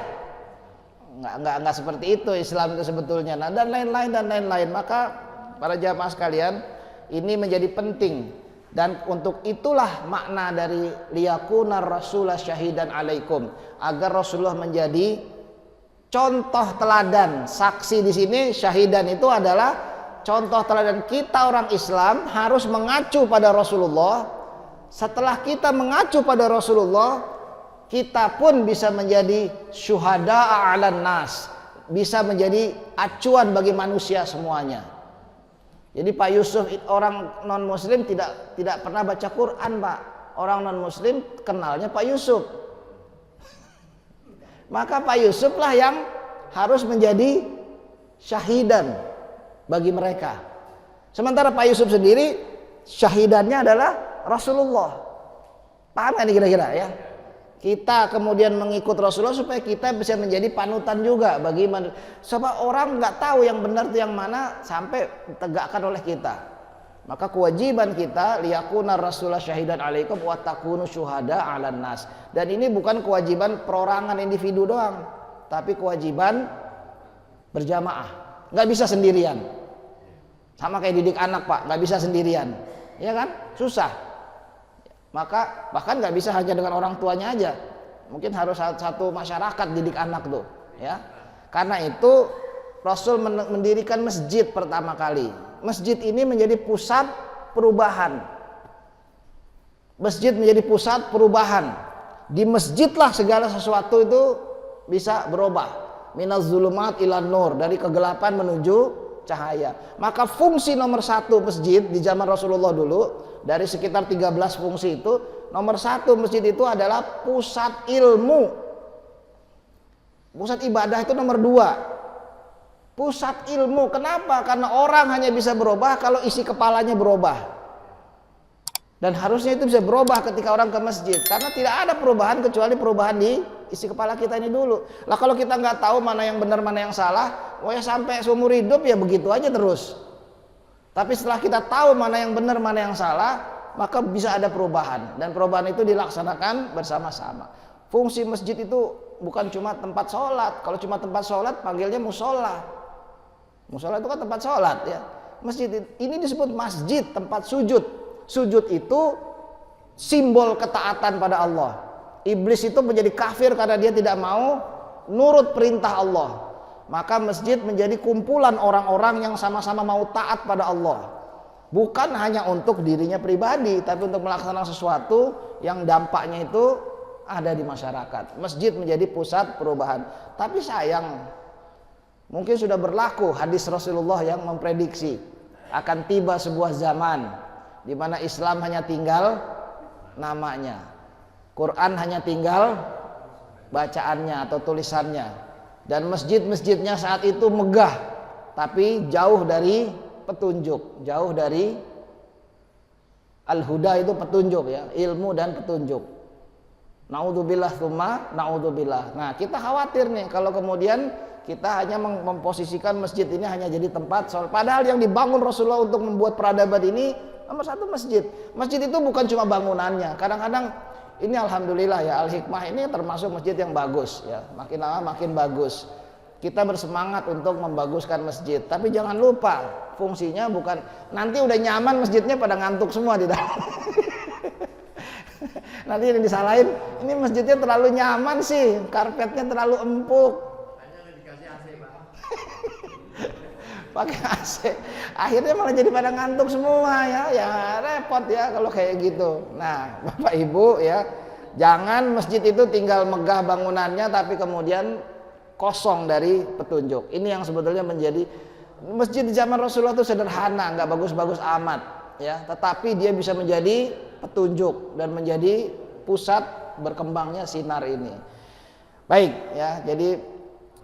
Enggak seperti itu Islam itu sebetulnya. Nah, dan lain-lain. Maka para jamaah sekalian, ini menjadi penting Dan untuk itulah makna dari liyakunar rasulah syahidan alaikum, agar Rasulullah menjadi contoh teladan. Saksi di sini syahidan itu adalah contoh teladan. Kita orang Islam harus mengacu pada Rasulullah. Setelah kita mengacu pada Rasulullah, kita pun bisa menjadi syuhada 'alan nas, bisa menjadi acuan bagi manusia semuanya. Jadi Pak Yusuf orang non muslim tidak pernah baca Quran, Pak. Orang non muslim kenalnya Pak Yusuf. Maka Pak Yusuf lah yang harus menjadi syahidan bagi mereka. Sementara Pak Yusuf sendiri syahidannya adalah Rasulullah. Paham kan kira-kira ya? Kita kemudian mengikut Rasulullah supaya kita bisa menjadi panutan juga bagi manusia. Sebab orang nggak tahu yang benar itu yang mana sampai tegakkan oleh kita. Maka kewajiban kita liyakuna rasulullah syahidan alaikum wa takunu syuhada 'alan nas. Dan ini bukan kewajiban perorangan individu doang, tapi kewajiban berjamaah. Nggak bisa sendirian. Sama kayak didik anak, Pak, nggak bisa sendirian. Ya kan? Susah. Maka bahkan nggak bisa hanya dengan orang tuanya aja, mungkin harus satu masyarakat didik anak tuh, ya. Karena itu Rasul mendirikan masjid pertama kali. Masjid ini menjadi pusat perubahan. Masjid menjadi pusat perubahan. Di masjidlah segala sesuatu itu bisa berubah. Minaz zulumat ilan nur, dari kegelapan menuju cahaya. Maka fungsi nomor satu masjid di zaman Rasulullah dulu, dari sekitar 13 fungsi itu, nomor satu masjid itu adalah pusat ilmu. Pusat ibadah itu nomor dua. Pusat ilmu. Kenapa? Karena orang hanya bisa berubah kalau isi kepalanya berubah. Dan harusnya itu bisa berubah ketika orang ke masjid. Karena tidak ada perubahan kecuali perubahan di isi kepala kita ini dulu. Lah kalau kita nggak tahu mana yang benar mana yang salah, ya sampai seumur hidup ya begitu aja terus. Tapi setelah kita tahu mana yang benar, mana yang salah, maka bisa ada perubahan. Dan perubahan itu dilaksanakan bersama-sama. Fungsi masjid itu bukan cuma tempat sholat. Kalau cuma tempat sholat, panggilnya musola. Musola itu kan tempat sholat, ya. Masjid ini disebut masjid, tempat sujud. Sujud itu simbol ketaatan pada Allah. Iblis itu menjadi kafir karena dia tidak mau nurut perintah Allah. Maka masjid menjadi kumpulan orang-orang yang sama-sama mau taat pada Allah. Bukan hanya untuk dirinya pribadi, tapi untuk melaksanakan sesuatu yang dampaknya itu ada di masyarakat. Masjid menjadi pusat perubahan. Tapi sayang, mungkin sudah berlaku hadis Rasulullah yang memprediksi akan tiba sebuah zaman di mana Islam hanya tinggal namanya, Quran hanya tinggal bacaannya atau tulisannya. Dan masjid-masjidnya saat itu megah, tapi jauh dari petunjuk, jauh dari al-huda, itu petunjuk ya, ilmu dan petunjuk. Naudzubillah tsumma naudzubillah. Nah, kita khawatir nih kalau kemudian kita hanya memposisikan masjid ini hanya jadi tempat sholat. Padahal yang dibangun Rasulullah untuk membuat peradaban ini nomor satu masjid. Masjid itu bukan cuma bangunannya. Kadang-kadang ini alhamdulillah ya, Al-Hikmah ini termasuk masjid yang bagus ya, makin lama makin bagus. Kita bersemangat untuk membaguskan masjid, tapi jangan lupa fungsinya bukan nanti udah nyaman masjidnya pada ngantuk semua di dalam. Nanti yang disalahin, ini masjidnya terlalu nyaman sih, karpetnya terlalu empuk. Pakai AC, akhirnya malah jadi pada ngantuk semua ya, ya repot ya kalau kayak gitu. Nah, Bapak Ibu ya, jangan masjid itu tinggal megah bangunannya tapi kemudian kosong dari petunjuk. Ini yang sebetulnya menjadi masjid di zaman Rasulullah itu sederhana, nggak bagus-bagus amat ya, tetapi dia bisa menjadi petunjuk dan menjadi pusat berkembangnya sinar ini. Baik ya, jadi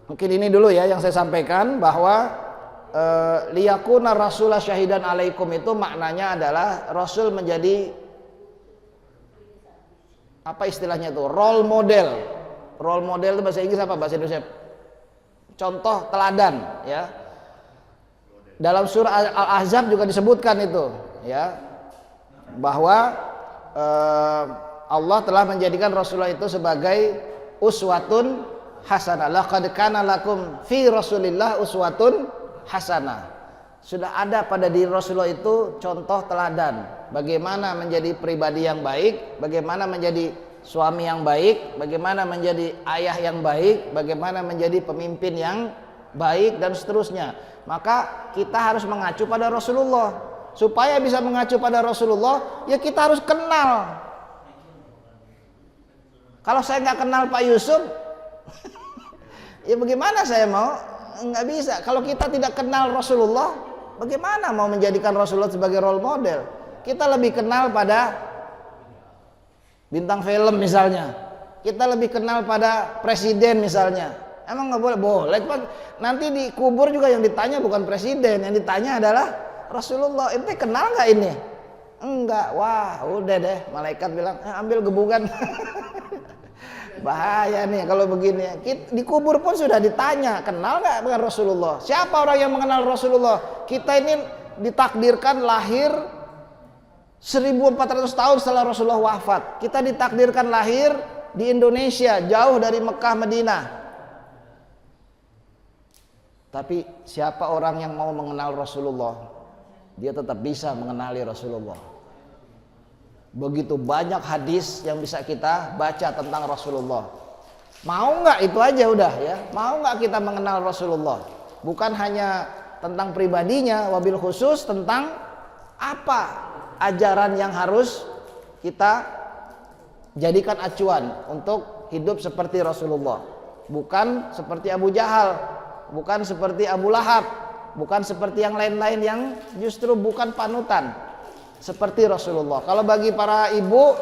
mungkin ini dulu ya yang saya sampaikan, bahwa liyakuna rasulullah syahidan alaikum itu maknanya adalah Rasul menjadi apa istilahnya itu, role model. Role model itu bahasa Inggris apa, bahasa Indonesia? Contoh teladan ya. Dalam surah Al-Ahzab juga disebutkan itu ya, bahwa Allah telah menjadikan Rasulullah itu sebagai uswatun hasanah. Laqad kana lakum fi Rasulillah uswatun hasanah. sudah ada pada diri Rasulullah itu contoh teladan bagaimana menjadi pribadi yang baik, bagaimana menjadi suami yang baik, bagaimana menjadi ayah yang baik, bagaimana menjadi pemimpin yang baik dan seterusnya. Maka kita harus mengacu pada Rasulullah. Supaya bisa mengacu pada Rasulullah, ya kita harus kenal. Kalau saya nggak kenal Pak Yusuf, ya bagaimana saya mau? Nggak bisa. Kalau kita tidak kenal Rasulullah, bagaimana mau menjadikan Rasulullah sebagai role model? Kita lebih kenal pada bintang film misalnya. Kita lebih kenal pada presiden misalnya. Emang nggak boleh? Boleh. Nanti di kubur juga yang ditanya bukan presiden, yang ditanya adalah Rasulullah. Ente kenal nggak ini? Enggak. Wah, udah deh. Malaikat bilang, ambil gebukan. Bahaya nih kalau begini. Di kubur pun sudah ditanya, kenal nggak dengan Rasulullah? Siapa orang yang mengenal Rasulullah? Kita ini ditakdirkan lahir 1400 tahun setelah Rasulullah wafat. Kita ditakdirkan lahir di Indonesia, jauh dari Mekah, Madinah. Tapi siapa orang yang mau mengenal Rasulullah? Dia tetap bisa mengenali Rasulullah. Begitu banyak hadis yang bisa kita baca tentang Rasulullah. Mau nggak itu aja udah ya. Mau nggak kita mengenal Rasulullah? Bukan hanya tentang pribadinya, wabil khusus tentang apa ajaran yang harus kita jadikan acuan untuk hidup seperti Rasulullah. Bukan seperti Abu Jahal, bukan seperti Abu Lahab, bukan seperti yang lain-lain yang justru bukan panutan seperti Rasulullah. Kalau bagi para ibu,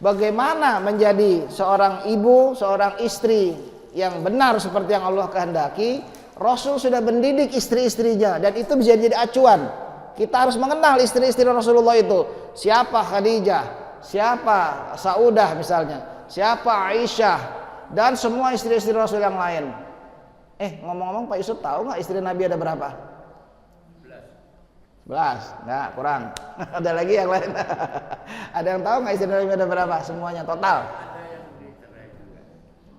bagaimana menjadi seorang ibu, seorang istri yang benar seperti yang Allah kehendaki? Rasul sudah mendidik istri-istrinya dan itu bisa jadi acuan. Kita harus mengenal istri-istri Rasulullah itu. Siapa Khadijah, siapa Saudah misalnya, siapa Aisyah dan semua istri-istri Rasul yang lain. Ngomong-ngomong Pak Yusuf tahu nggak istri Nabi ada berapa? 11. Nggak, kurang. Ada lagi yang lain. Ada yang tahu nggak istri Nabi ada berapa? Semuanya total.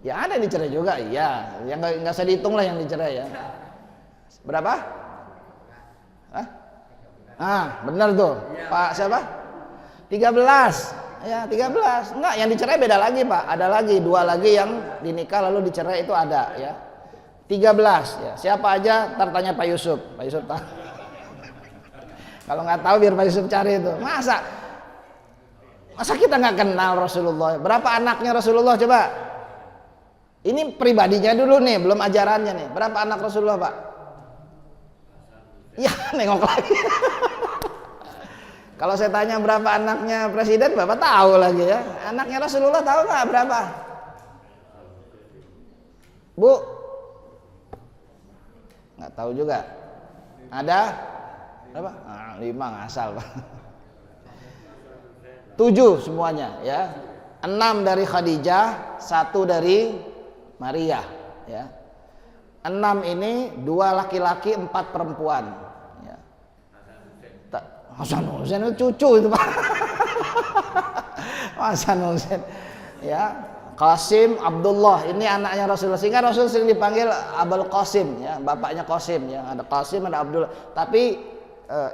Ya ada yang dicerai juga, iya. Yang nggak usah dihitung lah yang dicerai ya. Berapa? Benar tuh. Pak siapa? 13. Ya 13. Enggak, yang dicerai beda lagi Pak. Ada lagi, 2 lagi yang dinikah lalu dicerai itu ada ya. 13 ya. Siapa aja ntar tanya Pak Yusuf. Pak Yusuf tahu. Kalau nggak tahu biar Pak Yusuf cari itu. Masa kita nggak kenal Rasulullah? Berapa anaknya Rasulullah coba? Ini pribadinya dulu nih, belum ajarannya nih. Berapa anak Rasulullah Pak? Ya nengok lagi. Kalau saya tanya berapa anaknya presiden, Bapak tahu lagi ya. Anaknya Rasulullah tahu nggak berapa? Bu? Nggak tahu juga. Ada? Berapa? 5 ngasal Pak. 7 semuanya ya. 6 dari Khadijah, 1 dari Maria ya. 6 ini 2 laki-laki 4 perempuan ya. Hasan Husain itu cucu itu Pak. Hasan Husain ya. Qasim Abdullah ini anaknya Rasulullah, sehingga Rasul sering dipanggil Abul Qasim ya, bapaknya Qasim ya. Ada Qasim ada Abdullah. Tapi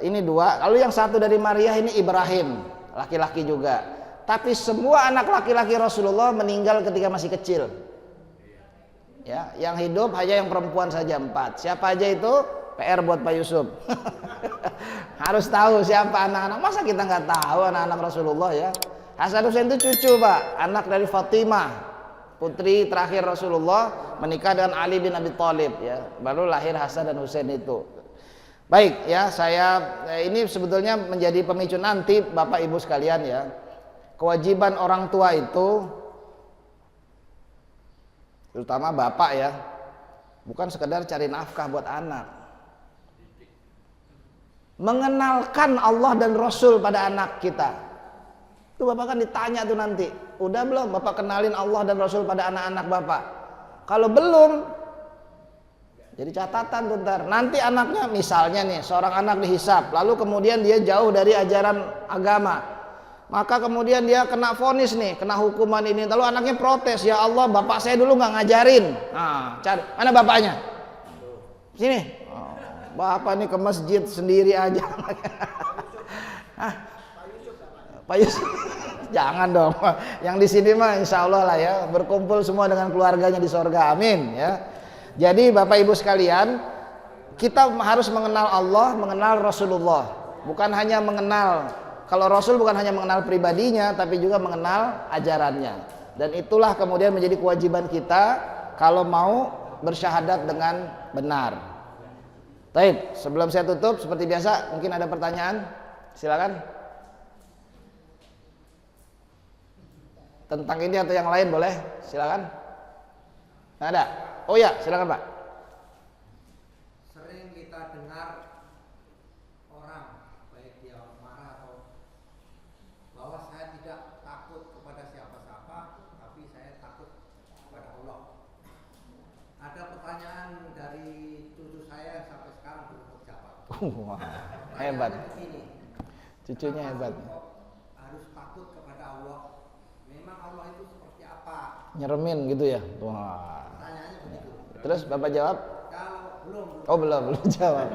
ini 2. Lalu yang 1 dari Maria ini Ibrahim, laki-laki juga. Tapi semua anak laki-laki Rasulullah meninggal ketika masih kecil. Ya, yang hidup hanya yang perempuan saja 4. Siapa aja itu? PR buat Pak Yusuf. Harus tahu siapa anak-anak. Masa kita nggak tahu anak-anak Rasulullah ya? Hasan Husain itu cucu Pak, anak dari Fatimah, putri terakhir Rasulullah, menikah dengan Ali bin Abi Thalib ya. Baru lahir Hasan dan Husain itu. Baik ya, ini sebetulnya menjadi pemicu nanti Bapak Ibu sekalian ya. Kewajiban orang tua itu, terutama bapak ya, bukan sekedar cari nafkah buat anak. Mengenalkan Allah dan Rasul pada anak kita. Itu bapak kan ditanya tuh nanti, udah belum bapak kenalin Allah dan Rasul pada anak-anak bapak? Kalau belum, jadi catatan tuh ntar. Nanti anaknya misalnya nih, seorang anak dihisap, lalu kemudian dia jauh dari ajaran agama. Maka kemudian dia kena vonis nih, kena hukuman ini. Lalu anaknya protes, ya Allah bapak saya dulu nggak ngajarin. Nah, cari mana bapaknya? Sini. Oh, Bapak nih ke masjid sendiri aja. Hah? Pak Yusuf, jangan dong. Yang di sini mah insya Allah lah ya, berkumpul semua dengan keluarganya di sorga, amin ya. Jadi Bapak Ibu sekalian, kita harus mengenal Allah, mengenal Rasulullah. Bukan hanya mengenal, kalau Rasul bukan hanya mengenal pribadinya, tapi juga mengenal ajarannya. Dan itulah kemudian menjadi kewajiban kita kalau mau bersyahadat dengan benar. Baik, sebelum saya tutup seperti biasa, mungkin ada pertanyaan, silakan. Tentang ini atau yang lain boleh, silakan. Nah, ada? Oh ya, silakan Pak. Sering kita dengar orang, baik dia marah atau bahwa saya tidak takut kepada siapa-siapa, tapi saya takut kepada Allah. Ada pertanyaan dari cucu saya sampai sekarang belum terjawab. Wah, hebat. Begini, Cucunya hebat. harus takut kepada Allah. Memang Allah itu seperti apa? Nyeremin gitu ya. Wah. Pertanyaannya begitu. Terus Bapak jawab? Kalau belum. Oh, belum jawab.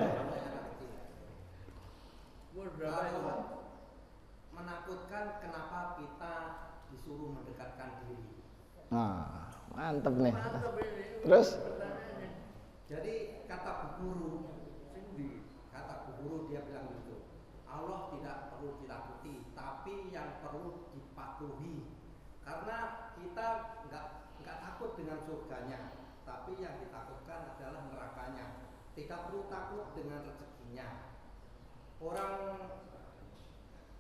Kalau menakutkan, kenapa kita disuruh mendekatkan diri? Nah, mantep nih. Terus? Jadi kata bu guru dia bilang gitu. Allah tidak perlu ditakuti, tapi yang perlu dipatuhi. Karena kita nggak takut dengan surganya, tapi yang ditakutkan adalah nerakanya. Tidak perlu takut dengan rezekinya. Orang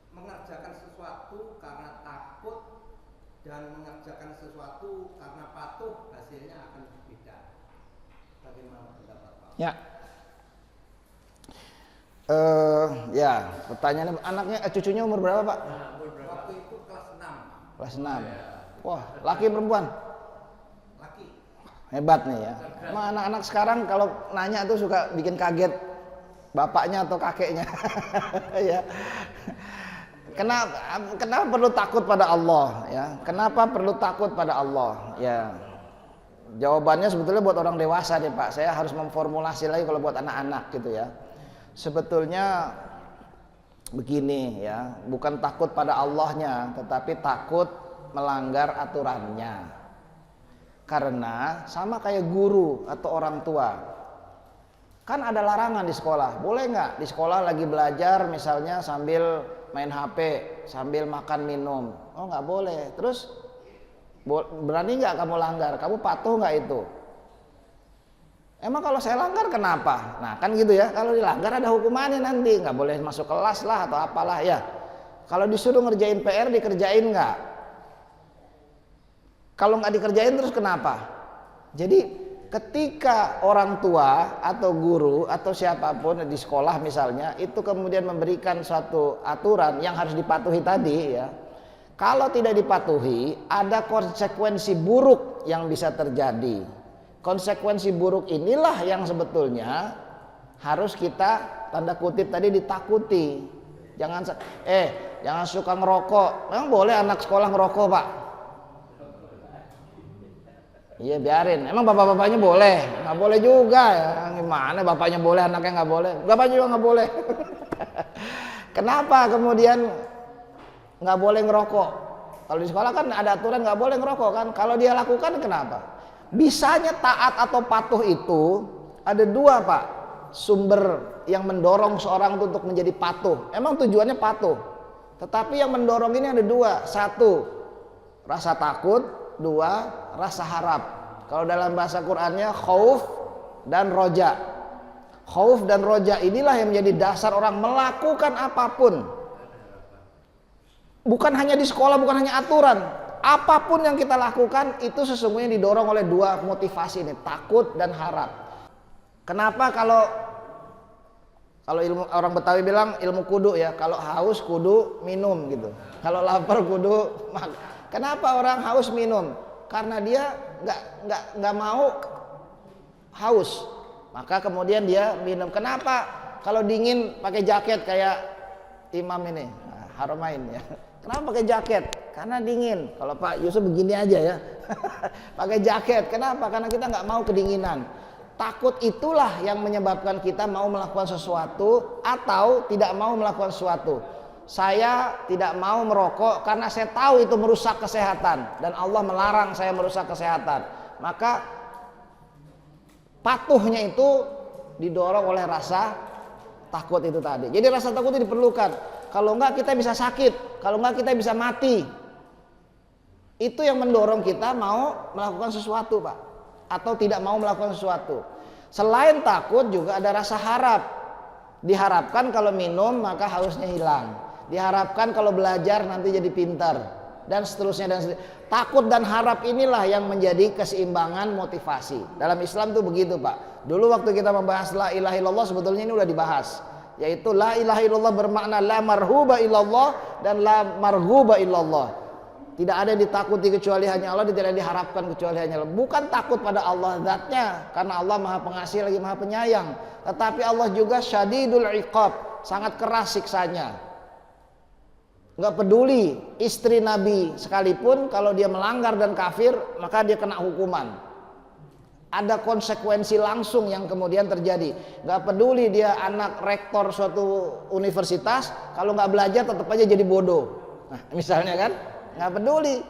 mengerjakan sesuatu karena takut dan mengerjakan sesuatu karena patuh, hasilnya akan berbeda. Bagaimana pendapat Pak? Ya. Ya, pertanyaannya anaknya cucunya umur berapa, Pak? Waktu itu kelas 6. Kelas 6. Wah, laki perempuan? Laki. Hebat nih ya. Emang anak-anak sekarang kalau nanya tuh suka bikin kaget bapaknya atau kakeknya. Ya. Kenapa perlu takut pada Allah ya? Kenapa perlu takut pada Allah? Ya. Jawabannya sebetulnya buat orang dewasa deh, Pak. Saya harus memformulasi lagi kalau buat anak-anak gitu ya. Sebetulnya begini ya, bukan takut pada Allahnya, tetapi takut melanggar aturannya. Karena sama kayak guru atau orang tua, kan ada larangan di sekolah. Boleh nggak di sekolah lagi belajar misalnya sambil main HP, sambil makan minum? Oh nggak boleh. Terus berani nggak kamu langgar? Kamu patuh nggak itu? Emang kalau saya langgar kenapa? Nah kan gitu ya, kalau dilanggar ada hukumannya nanti, nggak boleh masuk kelas lah atau apalah ya. Kalau disuruh ngerjain PR dikerjain nggak? Kalau nggak dikerjain terus kenapa? Jadi ketika orang tua atau guru atau siapapun di sekolah misalnya itu kemudian memberikan suatu aturan yang harus dipatuhi tadi ya, kalau tidak dipatuhi ada konsekuensi buruk yang bisa terjadi. Konsekuensi buruk inilah yang sebetulnya harus kita tanda kutip tadi ditakuti. Jangan suka ngerokok. Memang boleh anak sekolah ngerokok, Pak? Iya biarin. Emang bapak-bapaknya boleh? Nggak boleh juga ya. Gimana bapaknya boleh, anaknya nggak boleh? Bapaknya juga nggak boleh. Kenapa kemudian nggak boleh ngerokok? Kalau di sekolah kan ada aturan nggak boleh ngerokok kan? Kalau dia lakukan kenapa? Bisanya taat atau patuh itu ada dua, Pak, sumber yang mendorong seorang itu untuk menjadi patuh. Emang tujuannya patuh, tetapi yang mendorong ini ada dua. Satu, rasa takut. Dua, rasa harap. Kalau dalam bahasa Qur'annya khauf dan roja. Khauf dan roja inilah yang menjadi dasar orang melakukan apapun. Bukan hanya di sekolah, bukan hanya aturan. Apapun yang kita lakukan itu sesungguhnya didorong oleh dua motivasi ini, takut dan harap. Kenapa kalau ilmu orang Betawi bilang ilmu kudu ya, kalau haus kudu minum gitu. Kalau lapar kudu makan. Kenapa orang haus minum? Karena dia nggak mau haus. Maka kemudian dia minum. Kenapa? Kalau dingin pakai jaket kayak imam ini, Haramain ya. Kenapa pakai jaket? Karena dingin. Kalau Pak Yusuf begini aja ya, pakai jaket. Kenapa? Karena kita nggak mau kedinginan. Takut itulah yang menyebabkan kita mau melakukan sesuatu atau tidak mau melakukan sesuatu. Saya tidak mau merokok karena saya tahu itu merusak kesehatan dan Allah melarang saya merusak kesehatan. Maka patuhnya itu didorong oleh rasa takut itu tadi. Jadi rasa takut itu diperlukan. Kalau enggak kita bisa sakit, kalau enggak kita bisa mati. Itu yang mendorong kita mau melakukan sesuatu, Pak, atau tidak mau melakukan sesuatu. Selain takut juga ada rasa harap. Diharapkan kalau minum maka hausnya hilang. Diharapkan kalau belajar nanti jadi pintar, dan seterusnya dan seterusnya. Takut dan harap inilah yang menjadi keseimbangan motivasi. Dalam Islam tuh begitu, Pak. Dulu waktu kita membahas la ilaha illallah sebetulnya ini udah dibahas, yaitu la ilaha illallah bermakna la marhuba illallah dan la marghuba illallah. Tidak ada yang ditakuti kecuali hanya Allah, tidak ada yang diharapkan kecuali hanya Allah. Bukan takut pada Allah zatnya, karena Allah Maha Pengasih lagi Maha Penyayang. Tetapi Allah juga syadidul iqab, sangat keras siksanya. Nggak peduli istri Nabi sekalipun, kalau dia melanggar dan kafir maka dia kena hukuman. Ada konsekuensi langsung yang kemudian terjadi. Nggak peduli dia anak rektor suatu universitas, kalau nggak belajar tetap aja jadi bodoh. Nah, misalnya kan, nggak peduli.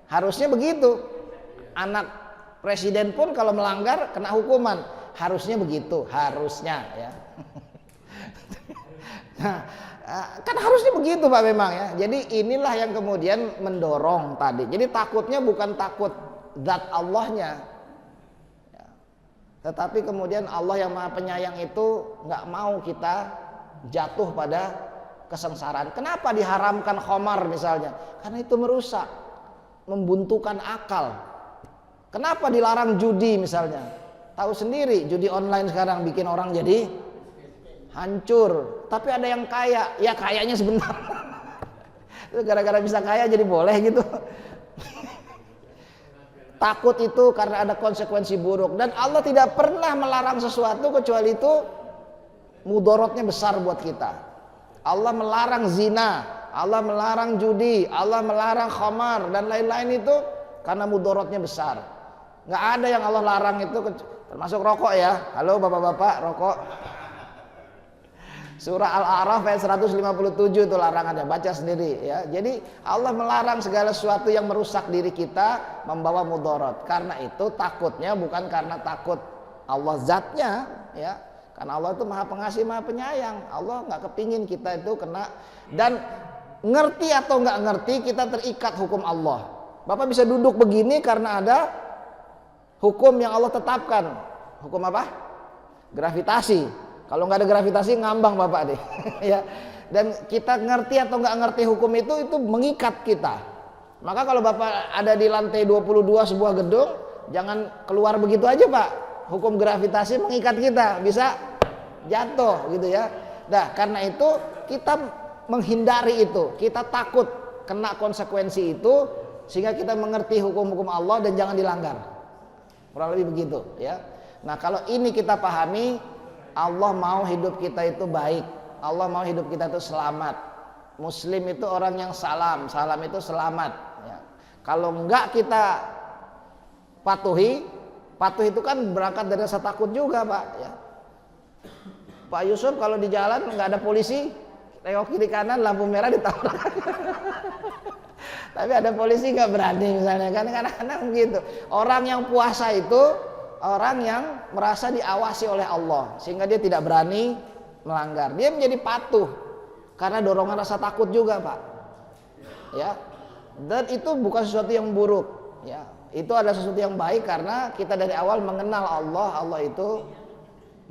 Harusnya begitu. Anak presiden pun kalau melanggar kena hukuman. Harusnya begitu, harusnya ya. Nah, kan harusnya begitu, Pak, memang ya. Jadi inilah yang kemudian mendorong tadi. Jadi takutnya bukan takut zat Allahnya, ya. Tetapi kemudian Allah yang Maha Penyayang itu nggak mau kita jatuh pada kesengsaraan. Kenapa diharamkan khamar misalnya? Karena itu merusak, membuntukan akal. Kenapa dilarang judi misalnya? Tahu sendiri, judi online sekarang bikin orang jadi hancur. Tapi ada yang kaya, ya kayanya sebentar. Gara-gara bisa kaya jadi boleh gitu. Takut itu karena ada konsekuensi buruk, dan Allah tidak pernah melarang sesuatu kecuali itu mudorotnya besar buat kita. Allah melarang zina, Allah melarang judi, Allah melarang khamar dan lain-lain itu karena mudorotnya besar. Nggak ada yang Allah larang itu, termasuk rokok ya. Halo bapak-bapak, rokok. Surah Al-A'raf ayat 157 itu larangannya, baca sendiri ya. Jadi Allah melarang segala sesuatu yang merusak diri kita, membawa mudorot. Karena itu takutnya bukan karena takut Allah zatnya ya. Karena Allah itu Maha Pengasih, Maha Penyayang. Allah nggak kepingin kita itu kena, dan ngerti atau nggak ngerti kita terikat hukum Allah. Bapak bisa duduk begini karena ada hukum yang Allah tetapkan. Hukum apa? Gravitasi. Kalau nggak ada gravitasi ngambang Bapak deh. Ya. Dan kita ngerti atau nggak ngerti hukum itu mengikat kita. Maka kalau Bapak ada di lantai 22 sebuah gedung, jangan keluar begitu aja, Pak. Hukum gravitasi mengikat kita, bisa jatuh gitu ya. Nah, karena itu kita menghindari itu, kita takut kena konsekuensi itu, sehingga kita mengerti hukum-hukum Allah dan jangan dilanggar. Kurang lebih begitu ya. Nah, kalau ini kita pahami, Allah mau hidup kita itu baik, Allah mau hidup kita itu selamat. Muslim itu orang yang salam itu selamat ya. Kalau enggak kita patuh itu kan berangkat dari rasa takut juga, Pak ya. Pak Yusuf kalau di jalan nggak ada polisi, tengok kiri kanan lampu merah ditabrak. Tapi ada polisi nggak berani misalnya kan, kadang-kadang begitu. Orang yang puasa itu orang yang merasa diawasi oleh Allah, sehingga dia tidak berani melanggar. Dia menjadi patuh karena dorongan rasa takut juga, Pak ya. Dan itu bukan sesuatu yang buruk ya. Itu adalah sesuatu yang baik karena kita dari awal mengenal Allah. Allah itu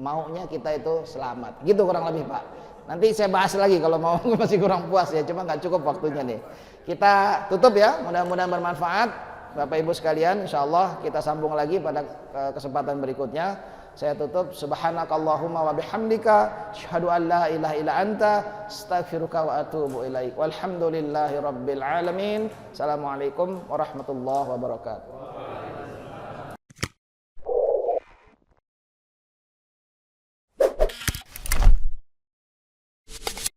maunya kita itu selamat. Gitu kurang lebih, Pak. Nanti saya bahas lagi kalau mau, masih kurang puas ya, cuma nggak cukup waktunya nih. Kita tutup ya, mudah-mudahan bermanfaat Bapak Ibu sekalian. Insyaallah kita sambung lagi pada kesempatan berikutnya. Saya tutup, subhanakallahumma wa bihamdika asyhadu an la ilaha illa anta astaghfiruka wa atubu ilaik. Walhamdulillahi rabbil alamin. Assalamualaikum warahmatullahi wabarakatuh.